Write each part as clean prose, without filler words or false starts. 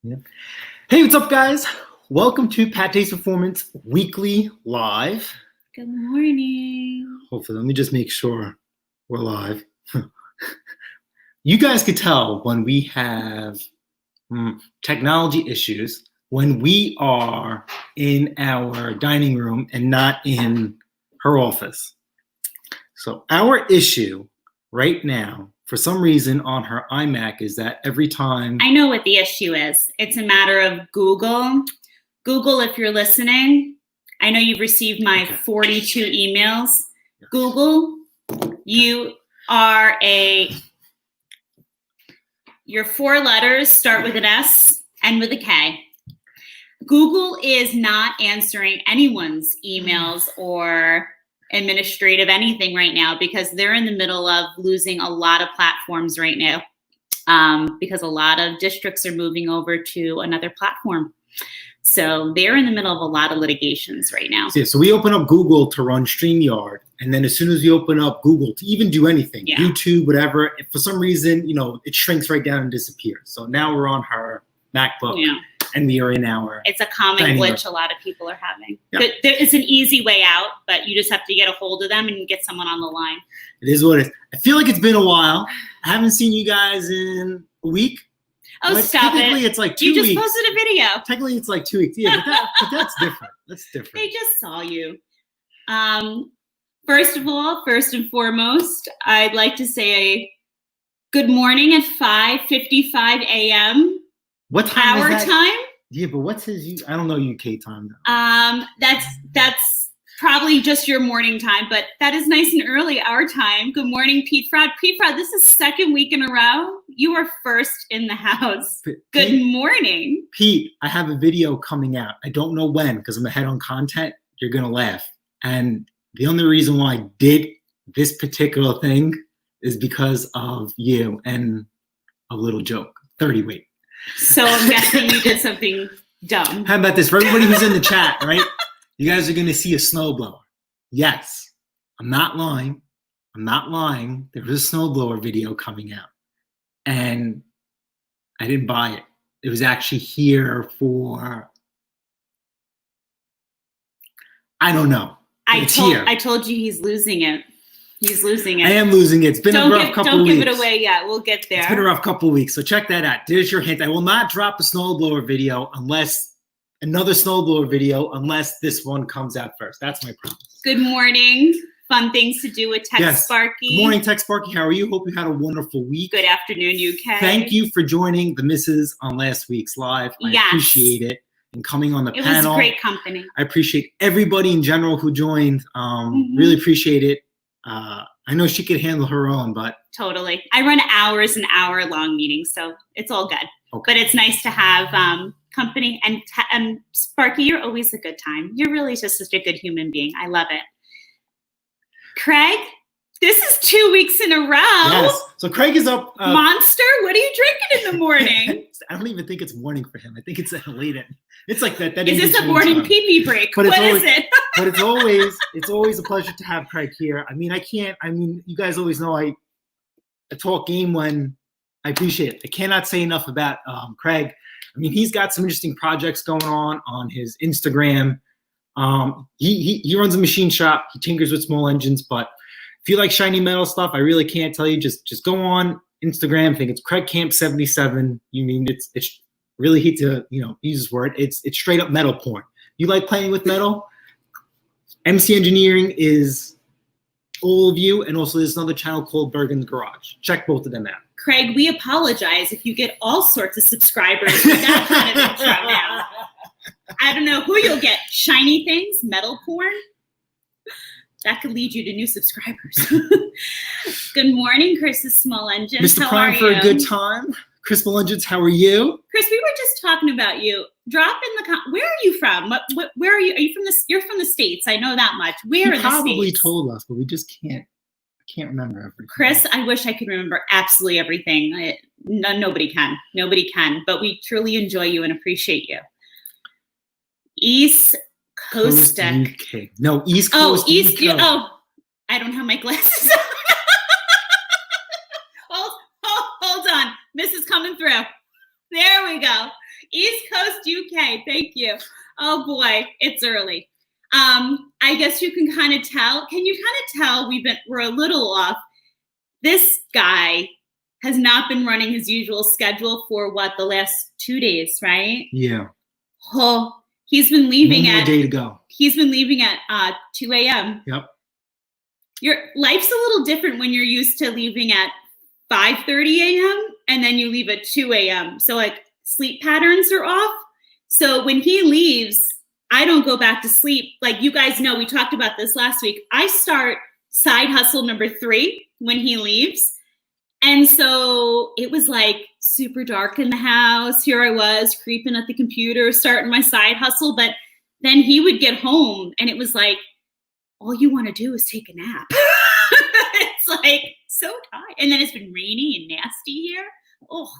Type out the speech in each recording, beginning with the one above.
Yeah. Hey, what's up, guys? Welcome to Pat Taste Performance Weekly Live. Good morning. Hopefully, let me just make sure we're live. You guys could tell when we have technology issues when we are in our dining room and not in her office. So our issue right now, for some reason on her iMac, is that every time... I know what the issue is. It's a matter of Google. Google, if you're listening, I know you've received my 42 emails. Yes. Google, your 4 letters start with an S and with a K. Google is not answering anyone's emails or administrative anything right now because they're in the middle of losing a lot of platforms right now because a lot of districts are moving over to another platform. So they're in the middle of a lot of litigations right now. Yeah, so we open up Google to run StreamYard, and then as soon as we open up Google to even do anything, YouTube, whatever, if for some reason, it shrinks right down and disappears. So now we're on her MacBook, and we are in our... It's a common glitch a lot of people are having. Yeah. It's an easy way out, but you just have to get a hold of them and get someone on the line. It is what it is. I feel like it's been a while. I haven't seen you guys in a week. Oh, but stop technically, it. It's like 2 weeks. You just posted a video. Technically, it's like 2 weeks. Yeah, but that's different. That's different. They just saw you. First of all, first and foremost, I'd like to say good morning at 5:55 a.m. What time our is that? Time? Yeah, but what's his? I don't know UK time though. That's probably just your morning time, but that is nice and early our time. Good morning, Pete Froud. Pete Froud, this is second week in a row. You are first in the house. Good morning. Pete, I have a video coming out. I don't know when because I'm ahead on content. You're going to laugh. And the only reason why I did this particular thing is because of you and a little joke. 30 weight. So I'm guessing you did something dumb. How about this? For everybody who's in the chat, right? You guys are going to see a snowblower. Yes. I'm not lying. I'm not lying. There was a snowblower video coming out. And I didn't buy it. It was actually here for... I don't know. I told you he's losing it. He's losing it. I am losing it. It's been a rough couple weeks. Don't give it away yet. We'll get there. It's been a rough couple weeks. So check that out. There's your hint. I will not drop a snowblower video unless another snowblower video unless this one comes out first. That's my promise. Good morning. Fun things to do with Tech Sparky. Good morning, Tech Sparky. How are you? Hope you had a wonderful week. Good afternoon, UK. Thank you for joining the missus on last week's live. I appreciate it. And coming on the panel. It was great company. I appreciate everybody in general who joined. Really appreciate it. I know she could handle her own, but... Totally. I run hours and hour-long meetings, so it's all good. Okay. But it's nice to have company. And Sparky, you're always a good time. You're really just such a good human being. I love it. Craig, this is 2 weeks in a row. Yes. So Craig is up. Monster, what are you drinking in the morning? I don't even think it's morning for him. I think it's late. It's like that. Is this a morning pee-pee break? What is it? But it's always a pleasure to have Craig here. I mean, you guys always know I talk game when I appreciate it. I cannot say enough about Craig. I mean, he's got some interesting projects going on his Instagram. He runs a machine shop. He tinkers with small engines, but if you like shiny metal stuff, I really can't tell you. Just go on Instagram. I think it's Craig Camp 77. You mean it's really hate to use this word. It's straight up metal porn. You like playing with metal? MC Engineering is all of you, and also there's another channel called Bergen's Garage. Check both of them out. Craig, we apologize if you get all sorts of subscribers with that kind of intro now. I don't know who you'll get. Shiny things, metal porn. That could lead you to new subscribers. Good morning, Chris's Small Engines. Mr. Prime for a good time. Chris Small Engines, how are you? Chris, we were just talking about you. Drop in the where are you from? Where are you? Are you from the? You're from the States. I know that much. Where in the States? He probably told us, but we just can't remember everything. Chris, I wish I could remember absolutely everything. Nobody can. Nobody can. But we truly enjoy you and appreciate you. East Coast UK. No, East Coast. Oh, East. Oh, I don't have my glasses. Hold on. This is coming through. There we go. East Coast, UK. Thank you. Oh boy, it's early. I guess you can kind of tell. Can you kind of tell we're a little off? This guy has not been running his usual schedule for the last 2 days, right? Yeah. Oh, he's been leaving One more day to go. He's been leaving at 2 a.m. Yep. Your life's a little different when you're used to leaving at 5:30 a.m. and then you leave at 2 a.m. So like sleep patterns are off. So when he leaves, I don't go back to sleep. Like you guys know, we talked about this last week. I start side hustle number 3 when he leaves. And so it was like super dark in the house. Here I was creeping at the computer, starting my side hustle. But then he would get home and it was like, all you want to do is take a nap. It's like so tired. And then it's been rainy and nasty here. Oh,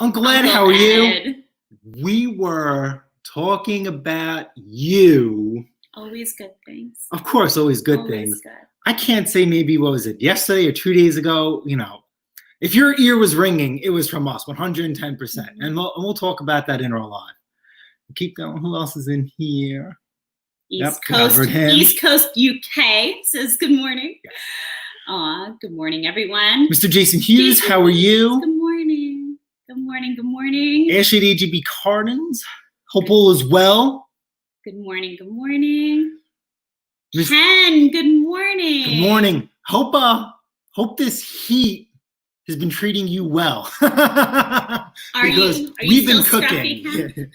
Uncle Ed, how are you? We were talking about you. Always good things. Of course, always good Always things. good. I can't say maybe, what was it, yesterday or 2 days ago? You know, if your ear was ringing, it was from us, 110%. Mm-hmm. And we'll talk about that in our live. Keep going. Who else is in here? East Coast UK says good morning. Yeah. Aw, good morning, everyone. Mr. Jason Hughes, how are you? Good morning. Good morning. Good morning. Ashley at AGB Cardins. Hope all is well. Good morning. Good morning. Ken, good morning. Good morning. Hope this heat has been treating you well. Because we've been cooking.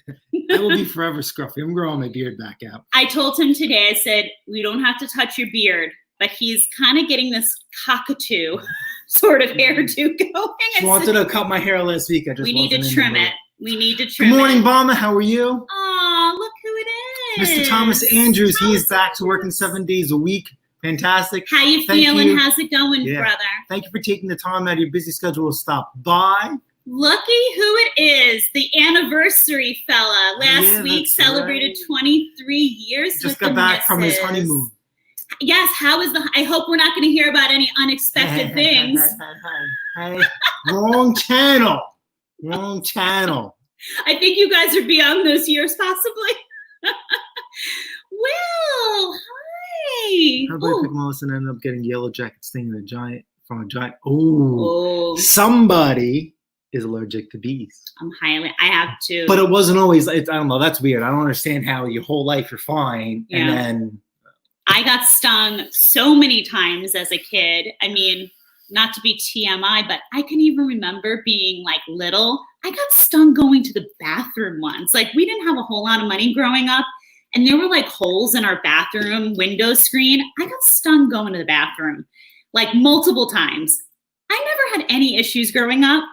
I will be forever scruffy. I'm growing my beard back out. I told him today, I said, we don't have to touch your beard, but he's kind of getting this cockatoo sort of hairdo going. She wanted to cut my hair last week. We need to trim it. We need to trim it. Good morning, Bama. How are you? Oh, look who it is. Mr. Thomas Andrews. He is back to working 7 days a week. Fantastic. How you feeling? How's it going, brother? Thank you for taking the time out of your busy schedule to stop by. Looky who it is, the anniversary fella. Last week celebrated 23 years. Just got back from his honeymoon. Yes, how is I hope we're not going to hear about any unexpected things. Hey, wrong channel. Wrong channel. I think you guys are beyond those years, possibly. Will, hi. How about if Melissa ended up getting yellow jacket sting from a giant? Oh, somebody is allergic to bees. I have to. But it wasn't always. I don't know. That's weird. I don't understand how your whole life you're fine, and then I got stung so many times as a kid. I mean, not to be TMI, but I can even remember being like little. I got stung going to the bathroom once. Like we didn't have a whole lot of money growing up, and there were like holes in our bathroom window screen. I got stung going to the bathroom like multiple times. I never had any issues growing up.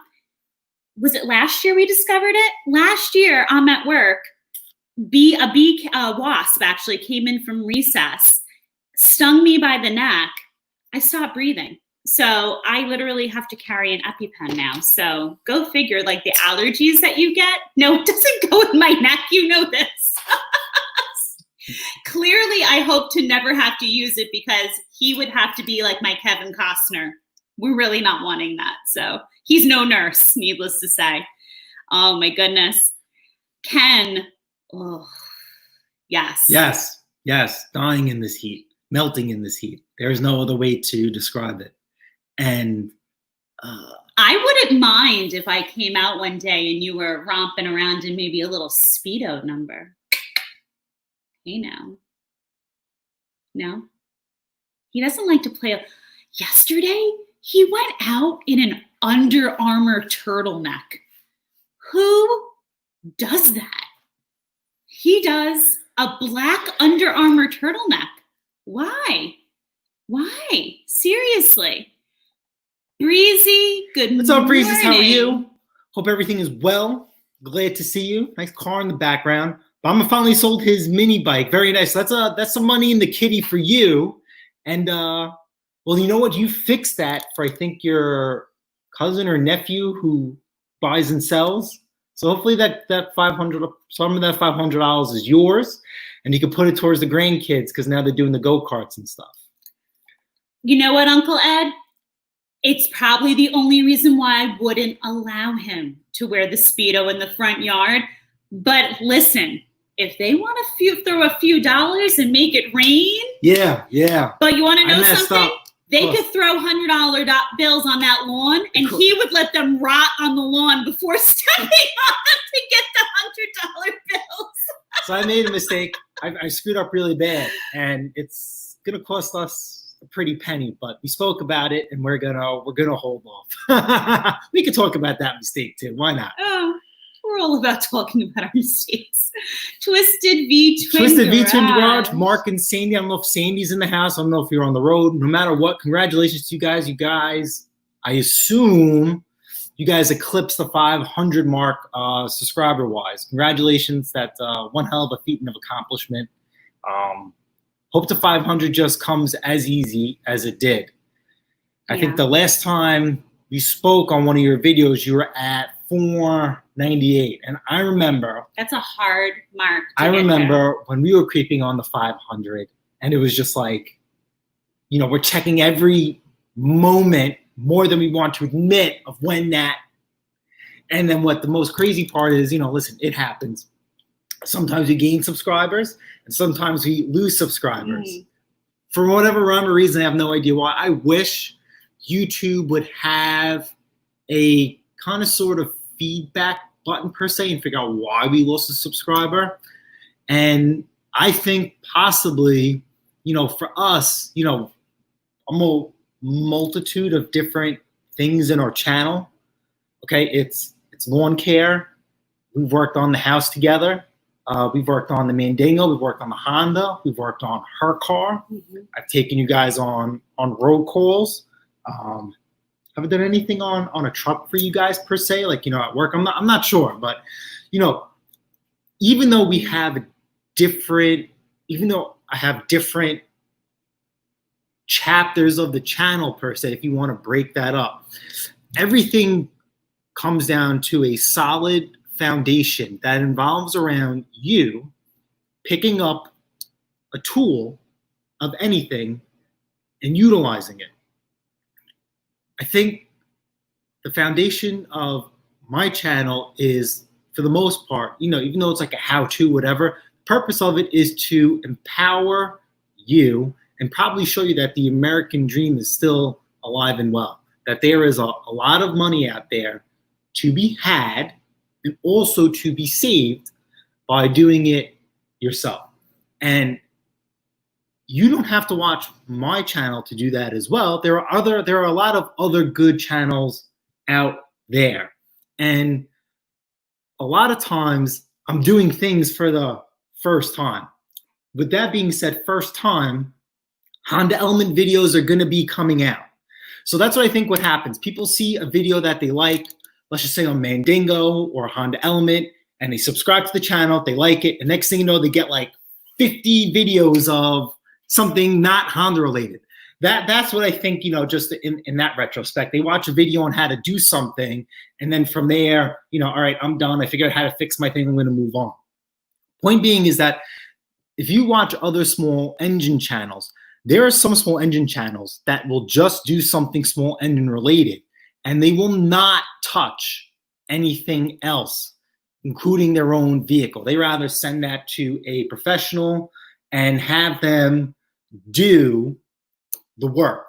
Was it last year we discovered it? Last year, I'm at work. A wasp actually came in from recess, stung me by the neck. I stopped breathing. So I literally have to carry an EpiPen now. So go figure, like the allergies that you get. No, it doesn't go in my neck. You know this. Clearly, I hope to never have to use it because he would have to be like my Kevin Costner. We're really not wanting that. So he's no nurse, needless to say. Oh, my goodness. Ken. Oh, yes. Yes. Dying in this heat. Melting in this heat. There is no other way to describe it. And I wouldn't mind if I came out one day and you were romping around in maybe a little Speedo number. Hey, now. No? He doesn't like to play. Yesterday, he went out in an Under Armour turtleneck. Who does that? He does a black Under Armour turtleneck. Why? Seriously. Breezy, good morning. What's up, Breezy? How are you? Hope everything is well. Glad to see you. Nice car in the background. Bama finally sold his mini bike. Very nice. That's some money in the kitty for you. And well, you know what? You fixed that for I think your cousin or nephew who buys and sells. So hopefully that some of that $500 is yours, and you can put it towards the grandkids because now they're doing the go-karts and stuff. You know what, Uncle Ed? It's probably the only reason why I wouldn't allow him to wear the Speedo in the front yard. But listen, if they want to throw a few dollars and make it rain. Yeah. But you want to know messed something? up. They could throw $100 bills on that lawn, and he would let them rot on the lawn before stepping on them to get the $100 bills. So I made a mistake. I screwed up really bad, and it's gonna cost us a pretty penny. But we spoke about it, and we're gonna hold off. We could talk about that mistake too. Why not? Oh, we're all about talking about our mistakes. Twisted V Twin Garage. Mark and Sandy. I don't know if Sandy's in the house. I don't know if you're on the road. No matter what, congratulations to you guys. You guys, I assume you guys eclipsed the 500 mark subscriber-wise. Congratulations. That's one hell of a feat and of accomplishment. Hope the 500 just comes as easy as it did. I think the last time you spoke on one of your videos, you were at 498, and I remember that's a hard mark. I remember when we were creeping on the 500, and it was just like, we're checking every moment more than we want to admit of when that. And then what the most crazy part is, listen, it happens. Sometimes we gain subscribers, and sometimes we lose subscribers. For whatever rhyme or reason, I have no idea why. I wish YouTube would have a kind of sort of feedback button per se and figure out why we lost a subscriber. And I think possibly, for us, a multitude of different things in our channel. Okay, it's lawn care. We've worked on the house together. We've worked on the Mandingo. We've worked on the Honda. We've worked on her car. I've taken you guys on road calls. Haven't done anything on a truck for you guys per se, like at work. I'm not sure, but even though I have different chapters of the channel per se, if you want to break that up, everything comes down to a solid foundation that involves around you picking up a tool of anything and utilizing it. I think the foundation of my channel is, for the most part, even though it's like a how-to, whatever, the purpose of it is to empower you and probably show you that the American dream is still alive and well, that there is a lot of money out there to be had and also to be saved by doing it yourself. And you don't have to watch my channel to do that as well. There are a lot of other good channels out there. And a lot of times I'm doing things for the first time. With that being said, first time, Honda Element videos are going to be coming out. So that's what I think what happens. People see a video that they like, let's just say on Mandingo or Honda Element, and they subscribe to the channel, they like it, and next thing you know, they get like 50 videos of something not Honda related. That's what I think, just in that retrospect. They watch a video on how to do something, and then from there, all right, I'm done. I figured out how to fix my thing. I'm going to move on. Point being is that if you watch other small engine channels, there are some small engine channels that will just do something small engine related, and they will not touch anything else, including their own vehicle. They rather send that to a professional and have them do the work.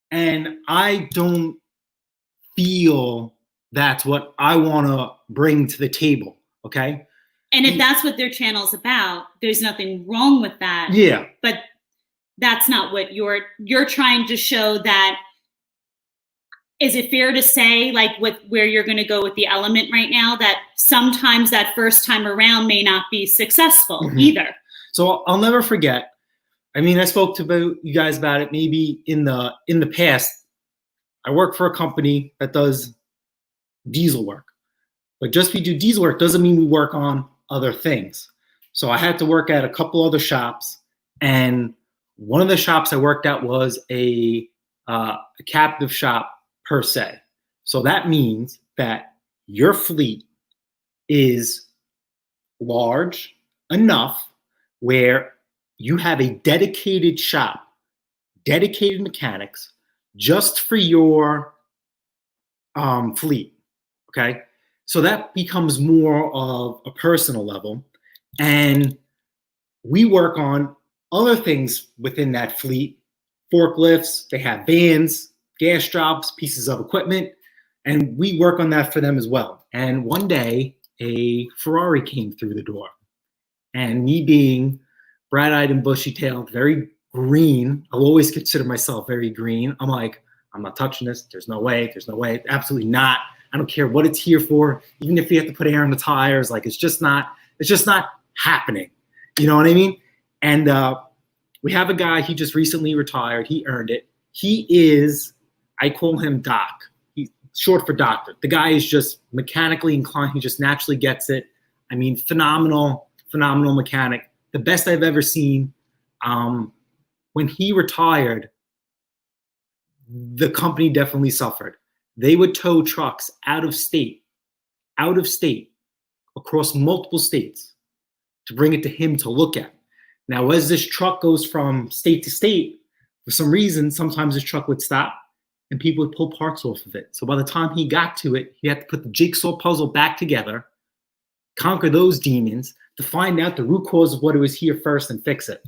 And I don't feel that's what I want to bring to the table, okay? And if that's what their channel's about, there's nothing wrong with that. Yeah. But that's not what you're trying to show. That is it fair to say, like with where you're going to go with the Element right now, that sometimes that first time around may not be successful either? So I'll never forget. I mean, I spoke to you guys about it maybe in the past. I work for a company that does diesel work, but just we do diesel work doesn't mean we work on other things. So I had to work at a couple other shops, and one of the shops I worked at was a captive shop per se. So that means that your fleet is large enough where you have a dedicated shop, dedicated mechanics, just for your fleet. Okay. So that becomes more of a personal level. And we work on other things within that fleet, forklifts, they have vans, gas drops, pieces of equipment, and we work on that for them as well. And one day, a Ferrari came through the door. And me being bright-eyed and bushy-tailed, very green, I'll always consider myself very green. I'm like, I'm not touching this. There's no way. There's no way. Absolutely not. I don't care what it's here for. Even if we have to put air in the tires, like it's just not happening. You know what I mean? And we have a guy, he just recently retired. He earned it. He is, I call him Doc. He's short for doctor. The guy is just mechanically inclined. He just naturally gets it. I mean, phenomenal mechanic. The best I've ever seen. When he retired, the company definitely suffered. They would tow trucks out of state, across multiple states to bring it to him to look at. Now, as this truck goes from state to state, for some reason, sometimes this truck would stop and people would pull parts off of it. So by the time he got to it, he had to put the jigsaw puzzle back together, conquer those demons to find out the root cause of what it was here first and fix it.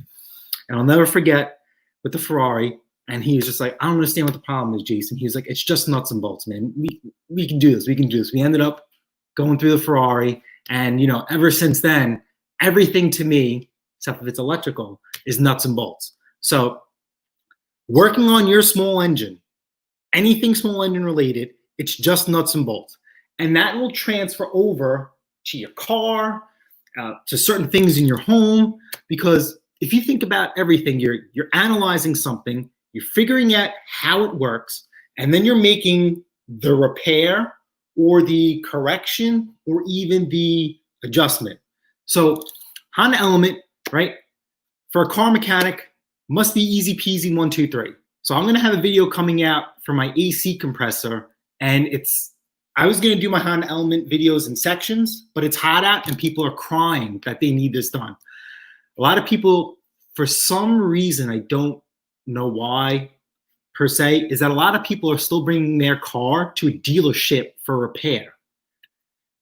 And I'll never forget with the Ferrari, and he was just like, I don't understand what the problem is, Jason. He was like, it's just nuts and bolts, man. We can do this. We can do this. We ended up going through the Ferrari. And, you know, ever since then, everything to me, except if it's electrical, is nuts and bolts. So working on your small engine, anything small engine related, it's just nuts and bolts. And that will transfer over to your car, to certain things in your home, because if you think about everything, you're analyzing something, you're figuring out how it works, and then you're making the repair or the correction or even the adjustment. So Honda Element, right, for a car mechanic, must be easy peasy 1, 2, 3. So I'm gonna have a video coming out for my AC compressor, and I was gonna do my Honda Element videos in sections, but it's hot out and people are crying that they need this done. A lot of people, for some reason, I don't know why per se, is that a lot of people are still bringing their car to a dealership for repair.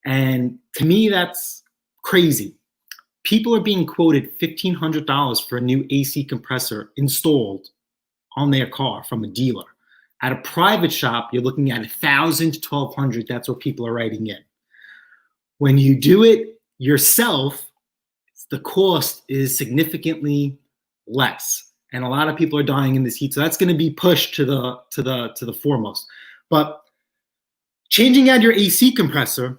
And to me, that's crazy. People are being quoted $1,500 for a new AC compressor installed on their car from a dealer. At a private shop, you're looking at $1,000 to $1,200. That's what people are writing in. When you do it yourself, the cost is significantly less, and a lot of people are dying in this heat. So that's going to be pushed to the foremost. But changing out your AC compressor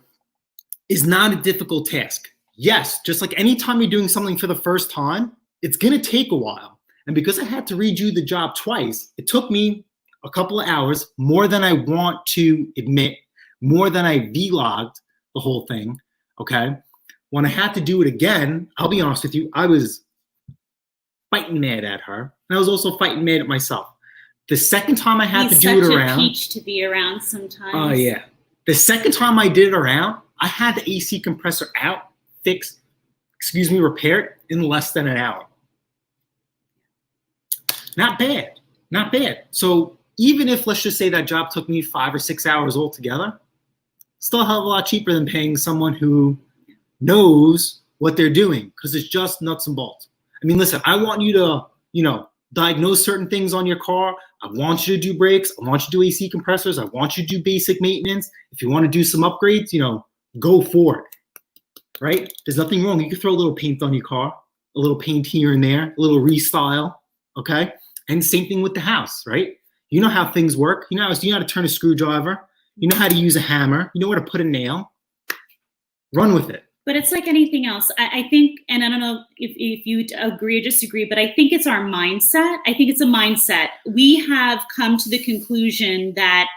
is not a difficult task. Yes, just like anytime you're doing something for the first time, it's going to take a while. And because I had to redo the job twice, it took me a couple of hours, more than I want to admit, more than I vlogged the whole thing. Okay. When I had to do it again, I'll be honest with you, I was fighting mad at her. And I was also fighting mad at myself. The second time I had to do it around. He's such a peach to be around sometimes. Oh, yeah. The second time I did it around, I had the AC compressor out, fixed, repaired in less than an hour. Not bad. Not bad. So even if, let's just say that job took me 5 or 6 hours altogether, still a hell of a lot cheaper than paying someone who knows what they're doing, because it's just nuts and bolts. I mean, listen, I want you to, diagnose certain things on your car. I want you to do brakes. I want you to do AC compressors. I want you to do basic maintenance. If you want to do some upgrades, go for it, right? There's nothing wrong. You can throw a little paint on your car, a little paint here and there, a little restyle, okay? And same thing with the house, right? You know how things work. You know how to turn a screwdriver. You know how to use a hammer. You know where to put a nail. Run with it. But it's like anything else. I think, and I don't know if you agree or disagree, but I think it's our mindset. I think it's a mindset. We have come to the conclusion that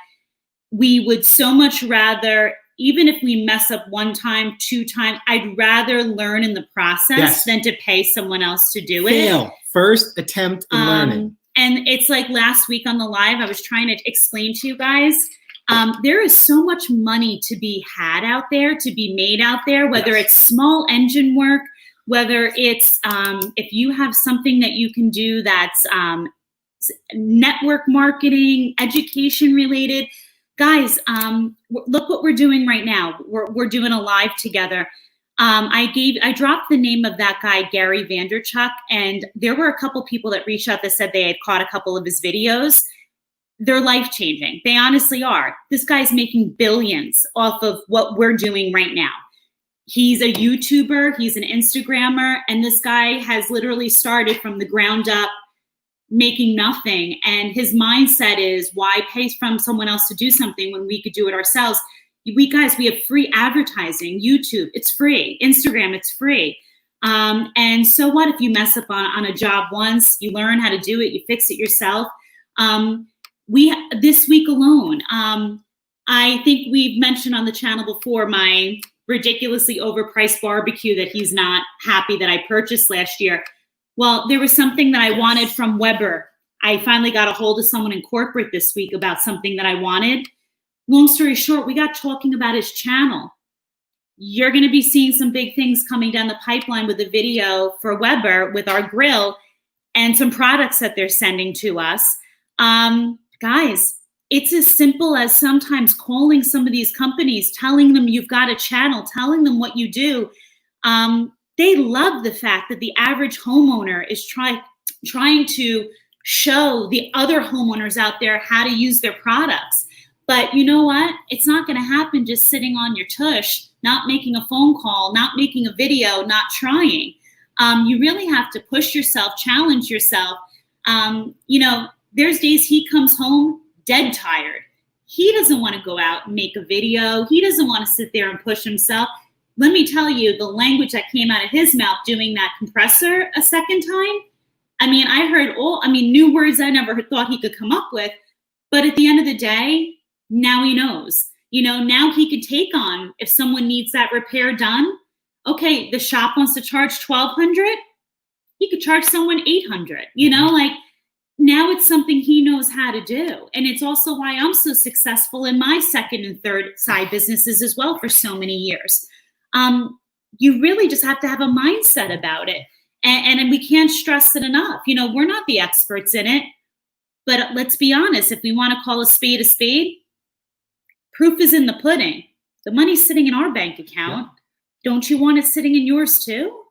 we would so much rather, even if we mess up 1 time, 2 times, I'd rather learn in the process than to pay someone else to do it. Fail. First attempt in learning. And it's like last week on the live, I was trying to explain to you guys, there is so much money to be had out there, to be made out there, whether it's small engine work, whether it's if you have something that you can do that's network marketing, education related. Guys, look what we're doing right now. We're doing a live together. I dropped the name of that guy, Gary Vanderchuck, and there were a couple people that reached out that said they had caught a couple of his videos. They're life-changing. They honestly are. This guy's making billions off of what we're doing right now. He's a YouTuber, he's an Instagrammer, and this guy has literally started from the ground up, making nothing. And his mindset is, why pay from someone else to do something when we could do it ourselves? We have free advertising. YouTube, it's free. Instagram, it's free. And so what if you mess up on a job once? You learn how to do it, you fix it yourself. This week alone, I think we've mentioned on the channel before my ridiculously overpriced barbecue that he's not happy that I purchased last year. Well, there was something that I wanted from Weber. I finally got a hold of someone in corporate this week about something that I wanted. Long story short, we got talking about his channel. You're going to be seeing some big things coming down the pipeline with a video for Weber with our grill and some products that they're sending to us. Guys, it's as simple as sometimes calling some of these companies, telling them you've got a channel, telling them what you do. They love the fact that the average homeowner is trying to show the other homeowners out there how to use their products. But you know what? It's not going to happen just sitting on your tush, not making a phone call, not making a video, not trying. You really have to push yourself, challenge yourself. There's days he comes home dead tired. He doesn't want to go out and make a video. He doesn't want to sit there and push himself. Let me tell you, the language that came out of his mouth doing that compressor a second time, I heard new words I never thought he could come up with. But at the end of the day, now he knows. Now he could take on, if someone needs that repair done, okay, the shop wants to charge $1,200, he could charge someone $800, now it's something he knows how to do. And it's also why I'm so successful in my second and third side businesses as well for so many years. You really just have to have a mindset about it. And we can't stress it enough. We're not the experts in it, but let's be honest, if we want to call a spade, proof is in the pudding. The money's sitting in our bank account. Yeah. Don't you want it sitting in yours too?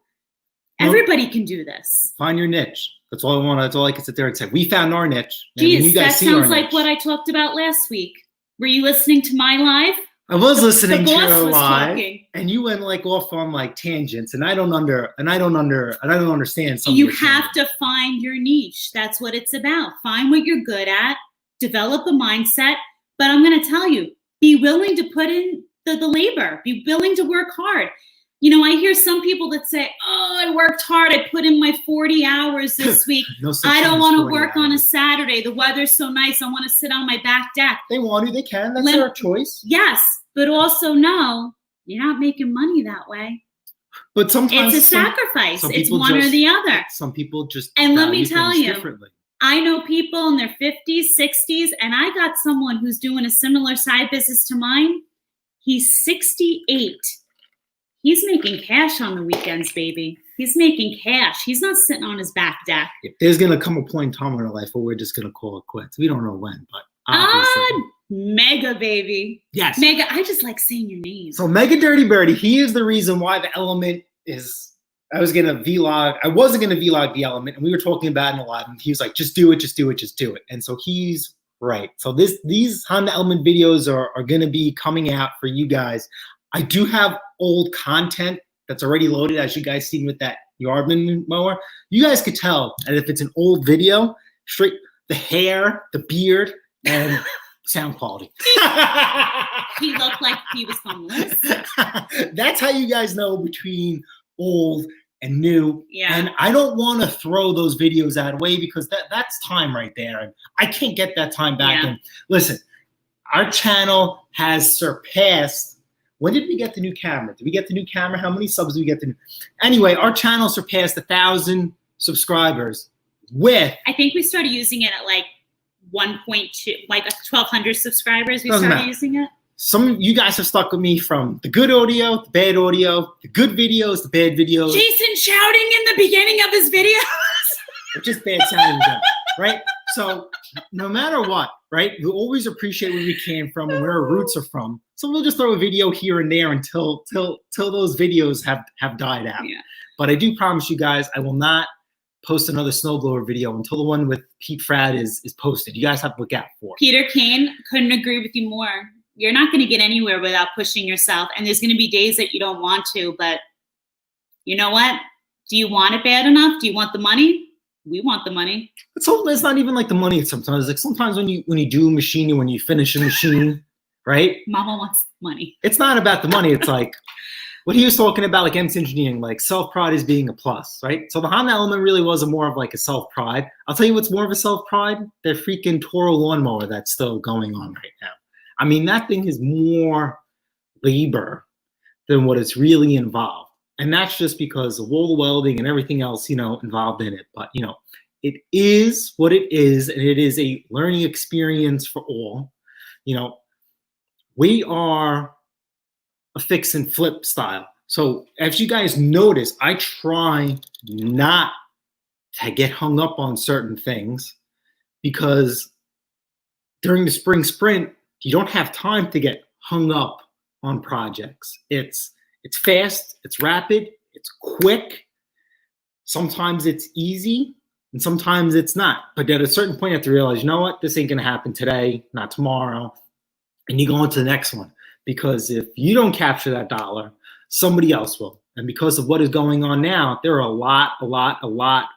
Well, everybody can do this. Find your niche. That's all I want. That's all I can sit there and say. We found our niche. Geez, that sounds like what I talked about last week. Were you listening to my live? I was listening to your live, talking. And you went off on tangents, and I don't understand. You have to find your niche. That's what it's about. Find what you're good at. Develop a mindset. But I'm going to tell you, be willing to put in the labor. Be willing to work hard. I hear some people that say, "Oh, I worked hard. I put in my 40 hours this week. I don't want to work on a Saturday. The weather's so nice. I want to sit on my back deck." They want to. They can. That's their choice. Yes, but also no, you're not making money that way. But sometimes it's a sacrifice. It's one or the other. Some people just and let me tell you, I know people in their 50s, 60s, and I got someone who's doing a similar side business to mine. He's 68. He's making cash on the weekends, baby. He's making cash. He's not sitting on his back deck. There's going to come a point in time in our life where we're just going to call it quits. We don't know when, but obviously. Mega, baby. Yes. Mega. I just like saying your name. So Mega Dirty Birdie, he is the reason why the element is, I wasn't going to vlog the element, and we were talking about it in a lot, and he was like, just do it, just do it, just do it. And so he's right. So these Honda Element videos are going to be coming out for you guys. I do have old content that's already loaded, as you guys seen with that Yardman mower. You guys could tell that if it's an old video, straight the hair, the beard, and sound quality. He looked like he was homeless. That's how you guys know between old and new. Yeah. And I don't want to throw those videos out away because that's time right there. And I can't get that time back. Yeah. And listen, our channel has surpassed. When did we get the new camera? Did we get the new camera? How many subs did we get? Anyway, our channel surpassed 1,000 subscribers with. I think we started using it at 1.2, 1,200 subscribers. We started using it. Some of you guys have stuck with me from the good audio, the bad audio, the good videos, the bad videos. Jason shouting in the beginning of his videos. Or just bad sounding, right? So no matter what, right? We always appreciate where we came from and where our roots are from. So we'll just throw a video here and there until those videos have died out. Yeah. But I do promise you guys, I will not post another snowblower video until the one with Pete Froud is posted. You guys have to look out for it. Peter Kane, couldn't agree with you more. You're not going to get anywhere without pushing yourself. And there's going to be days that you don't want to, but you know what? Do you want it bad enough? Do you want the money? We want the money. It's not even like the money sometimes. Like sometimes when you do a machine and when you finish a machine, right? Mama wants money. It's not about the money. It's like what he was talking about, like MC engineering, like self-pride is being a plus, right? So the Honda Element really was more of like a self-pride. I'll tell you what's more of a self-pride, that freaking Toro lawnmower that's still going on right now. I mean, that thing is more labor than what it's really involved. And that's just because of all the welding and everything else, involved in it. But, it is what it is, and it is a learning experience for all. We are a fix and flip style. So as you guys notice, I try not to get hung up on certain things because during the spring sprint, you don't have time to get hung up on projects. It's fast, it's rapid, it's quick. Sometimes it's easy and sometimes it's not. But at a certain point, you have to realize, you know what? This ain't going to happen today, not tomorrow. And you go on to the next one. Because if you don't capture that dollar, somebody else will. And because of what is going on now, there are a lot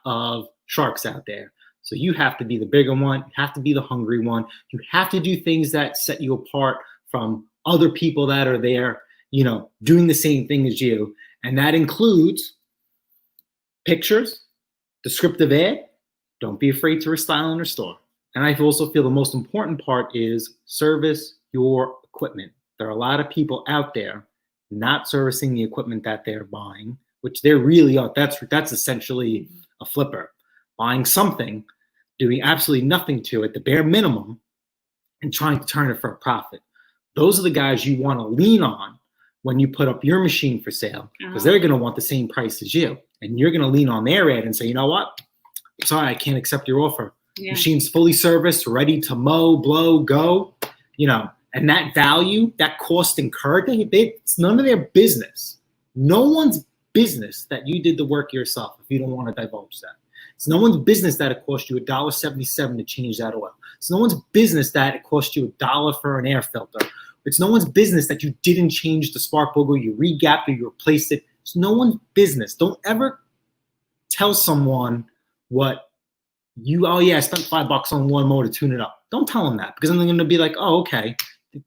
of sharks out there. So you have to be the bigger one. You have to be the hungry one. You have to do things that set you apart from other people that are there, doing the same thing as you. And that includes pictures, descriptive ad. Don't be afraid to restyle in your store. And I also feel the most important part is service your equipment. There are a lot of people out there not servicing the equipment that they're buying, which they really are. That's essentially a flipper. Buying something, doing absolutely nothing to it, the bare minimum, and trying to turn it for a profit. Those are the guys you want to lean on when you put up your machine for sale, because they're going to want the same price as you. And you're going to lean on their ad and say, you know what? Sorry, I can't accept your offer. Yeah. Machine's fully serviced, ready to mow, blow, go. And that value, that cost incurred, it's none of their business. No one's business that you did the work yourself if you don't want to divulge that. It's no one's business that it cost you $1.77 to change that oil. It's no one's business that it cost you $1 for an air filter. It's no one's business that you didn't change the spark plug or you regapped or you replaced it. It's no one's business. Don't ever tell someone what I spent $5 on one motor to tune it up. Don't tell them that, because then they're going to be like, oh, okay.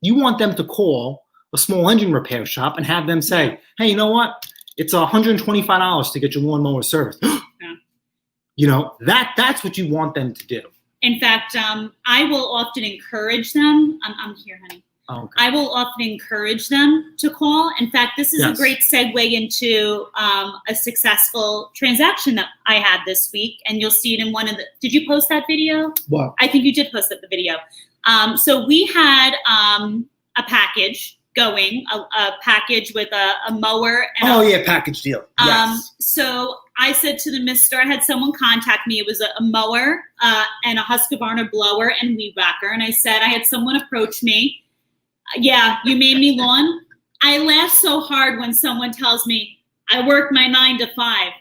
You want them to call a small engine repair shop and have them say, hey, you know what? It's $125 to get your lawnmower serviced. Yeah. That's what you want them to do. In fact, I will often encourage them. I'm here, honey. Oh, okay. I will often encourage them to call. In fact, this is a great segue into a successful transaction that I had this week, and you'll see it in one of the. Did you post that video? What? I think you did post the video. So we had a package going, a package with a mower. And package deal. Yes. So I said to the mister, I had someone contact me. It was a mower and a Husqvarna blower and weed whacker. And I said, I had someone approach me. Yeah, you made me lawn. I laugh so hard when someone tells me I work my 9 to 5.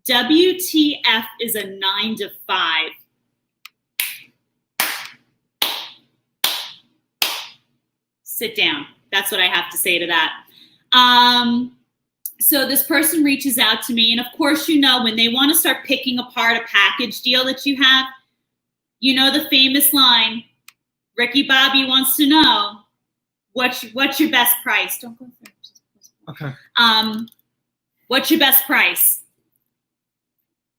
WTF is a 9 to 5. Sit down. That's what I have to say to that. So this person reaches out to me, and of course, when they want to start picking apart a package deal that you have, the famous line, Ricky Bobby wants to know, what's your best price? Don't go there. Okay. What's your best price?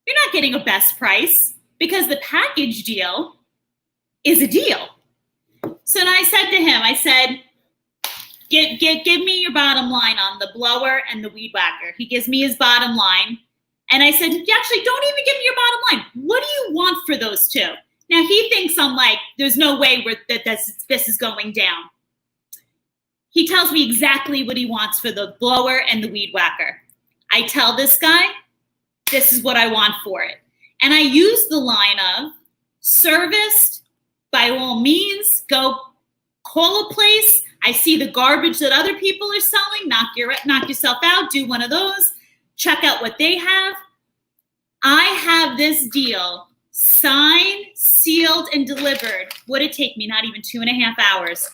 You're not getting a best price because the package deal is a deal. So then I said to him, give me your bottom line on the blower and the weed whacker. He gives me his bottom line. And I said, actually, don't even give me your bottom line. What do you want for those two? Now, he thinks I'm like, there's no way that this is going down. He tells me exactly what he wants for the blower and the weed whacker. I tell this guy, this is what I want for it. And I use the line of, serviced, by all means, go call a place. I see the garbage that other people are selling. Knock yourself out. Do one of those. Check out what they have. I have this deal signed, sealed, and delivered. Would it take me not even 2.5 hours?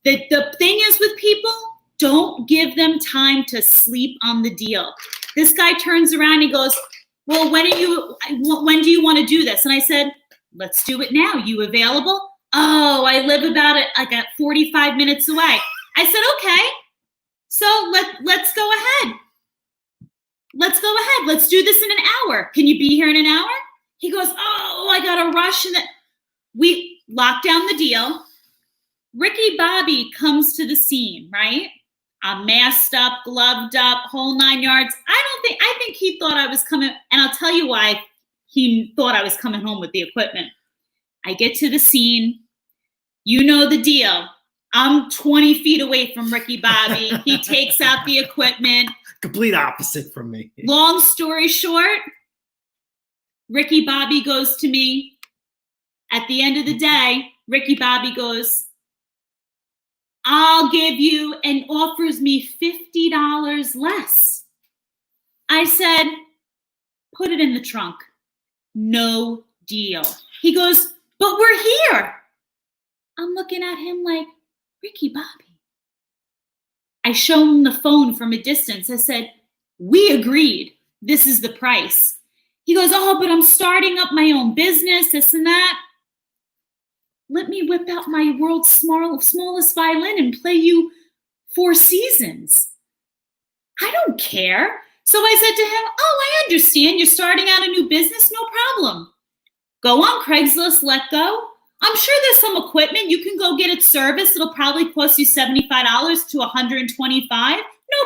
The thing is with people, don't give them time to sleep on the deal. This guy turns around and goes, well, when do you want to do this? And I said, let's do it now. You available? Oh, I live about 45 minutes away. I said, okay, so let's go ahead. Let's go ahead. Let's do this in an hour. Can you be here in an hour? He goes, oh, I got to rush. And we lock down the deal. Ricky Bobby comes to the scene, right? I'm masked up, gloved up, whole 9 yards. I think he thought I was coming, and I'll tell you why he thought I was coming home with the equipment. I get to the scene. You know the deal. I'm 20 feet away from Ricky Bobby. He takes out the equipment. Complete opposite from me. Long story short, Ricky Bobby goes to me. At the end of the day, Ricky Bobby goes, I'll give you, and offers me $50 less. I said, put it in the trunk. No deal. He goes, but we're here. I'm looking at him like, Ricky Bobby. I show him the phone from a distance. I said, we agreed. This is the price. He goes, oh, but I'm starting up my own business, this and that. Let me whip out my world's smallest violin and play you 4 seasons. I don't care. So I said to him, oh, I understand. You're starting out a new business. No problem. Go on Craigslist, let go. I'm sure there's some equipment. You can go get it serviced. It'll probably cost you $75 to $125. No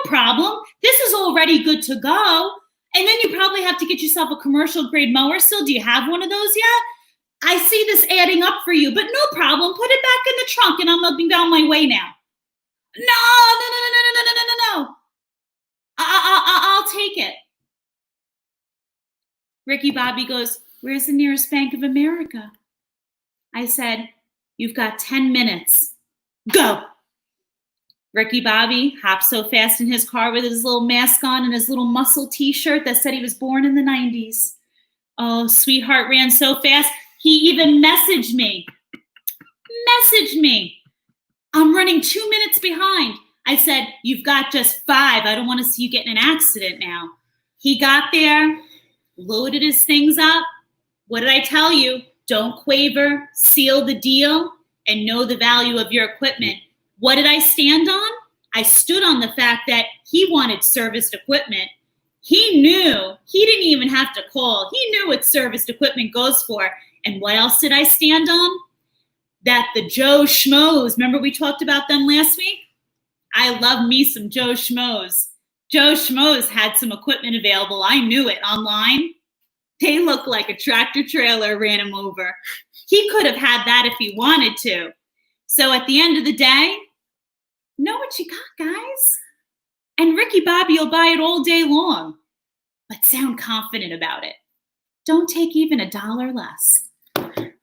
problem. This is already good to go. And then you probably have to get yourself a commercial grade mower still. Do you have one of those yet? I see this adding up for you, but no problem. Put it back in the trunk and I'm moving down my way now. No. I'll take it. Ricky Bobby goes, where's the nearest Bank of America? I said, you've got 10 minutes. Go. Ricky Bobby hopped so fast in his car with his little mask on and his little muscle t-shirt that said he was born in the 90s. Oh, sweetheart ran so fast. He even messaged me. I'm running 2 minutes behind. I said, you've got just 5. I don't want to see you get in an accident now. He got there, loaded his things up. What did I tell you? Don't quaver, seal the deal, and know the value of your equipment. What did I stand on? I stood on the fact that he wanted serviced equipment. He knew. He didn't even have to call. He knew what serviced equipment goes for. And what else did I stand on? That the Joe Schmoes, remember we talked about them last week? I love me some Joe Schmoes. Joe Schmoes had some equipment available. I knew it online. They looked like a tractor trailer ran him over. He could have had that if he wanted to. So at the end of the day, know what you got, guys. And Ricky Bobby will buy it all day long, but sound confident about it. Don't take even $1 less.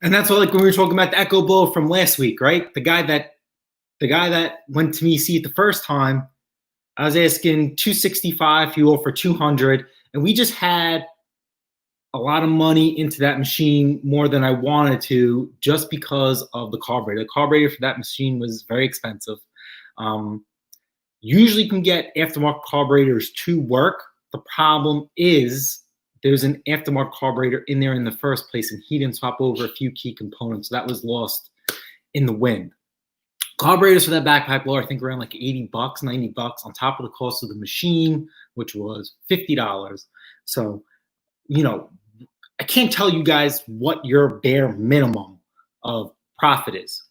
And that's what, like when we were talking about the Echo Blow from last week, right? The guy that went to me see it the first time, I was asking $265. He offered $200, and we just had a lot of money into that machine, more than I wanted to, just because of the carburetor. The carburetor for that machine was very expensive. Usually you can get aftermarket carburetors to work. The problem is there's an aftermarket carburetor in there in the first place, and he didn't swap over a few key components. So that was lost in the wind. Carburetors for that backpack blower, I think around like $80, $90 on top of the cost of the machine, which was $50. So, I can't tell you guys what your bare minimum of profit is.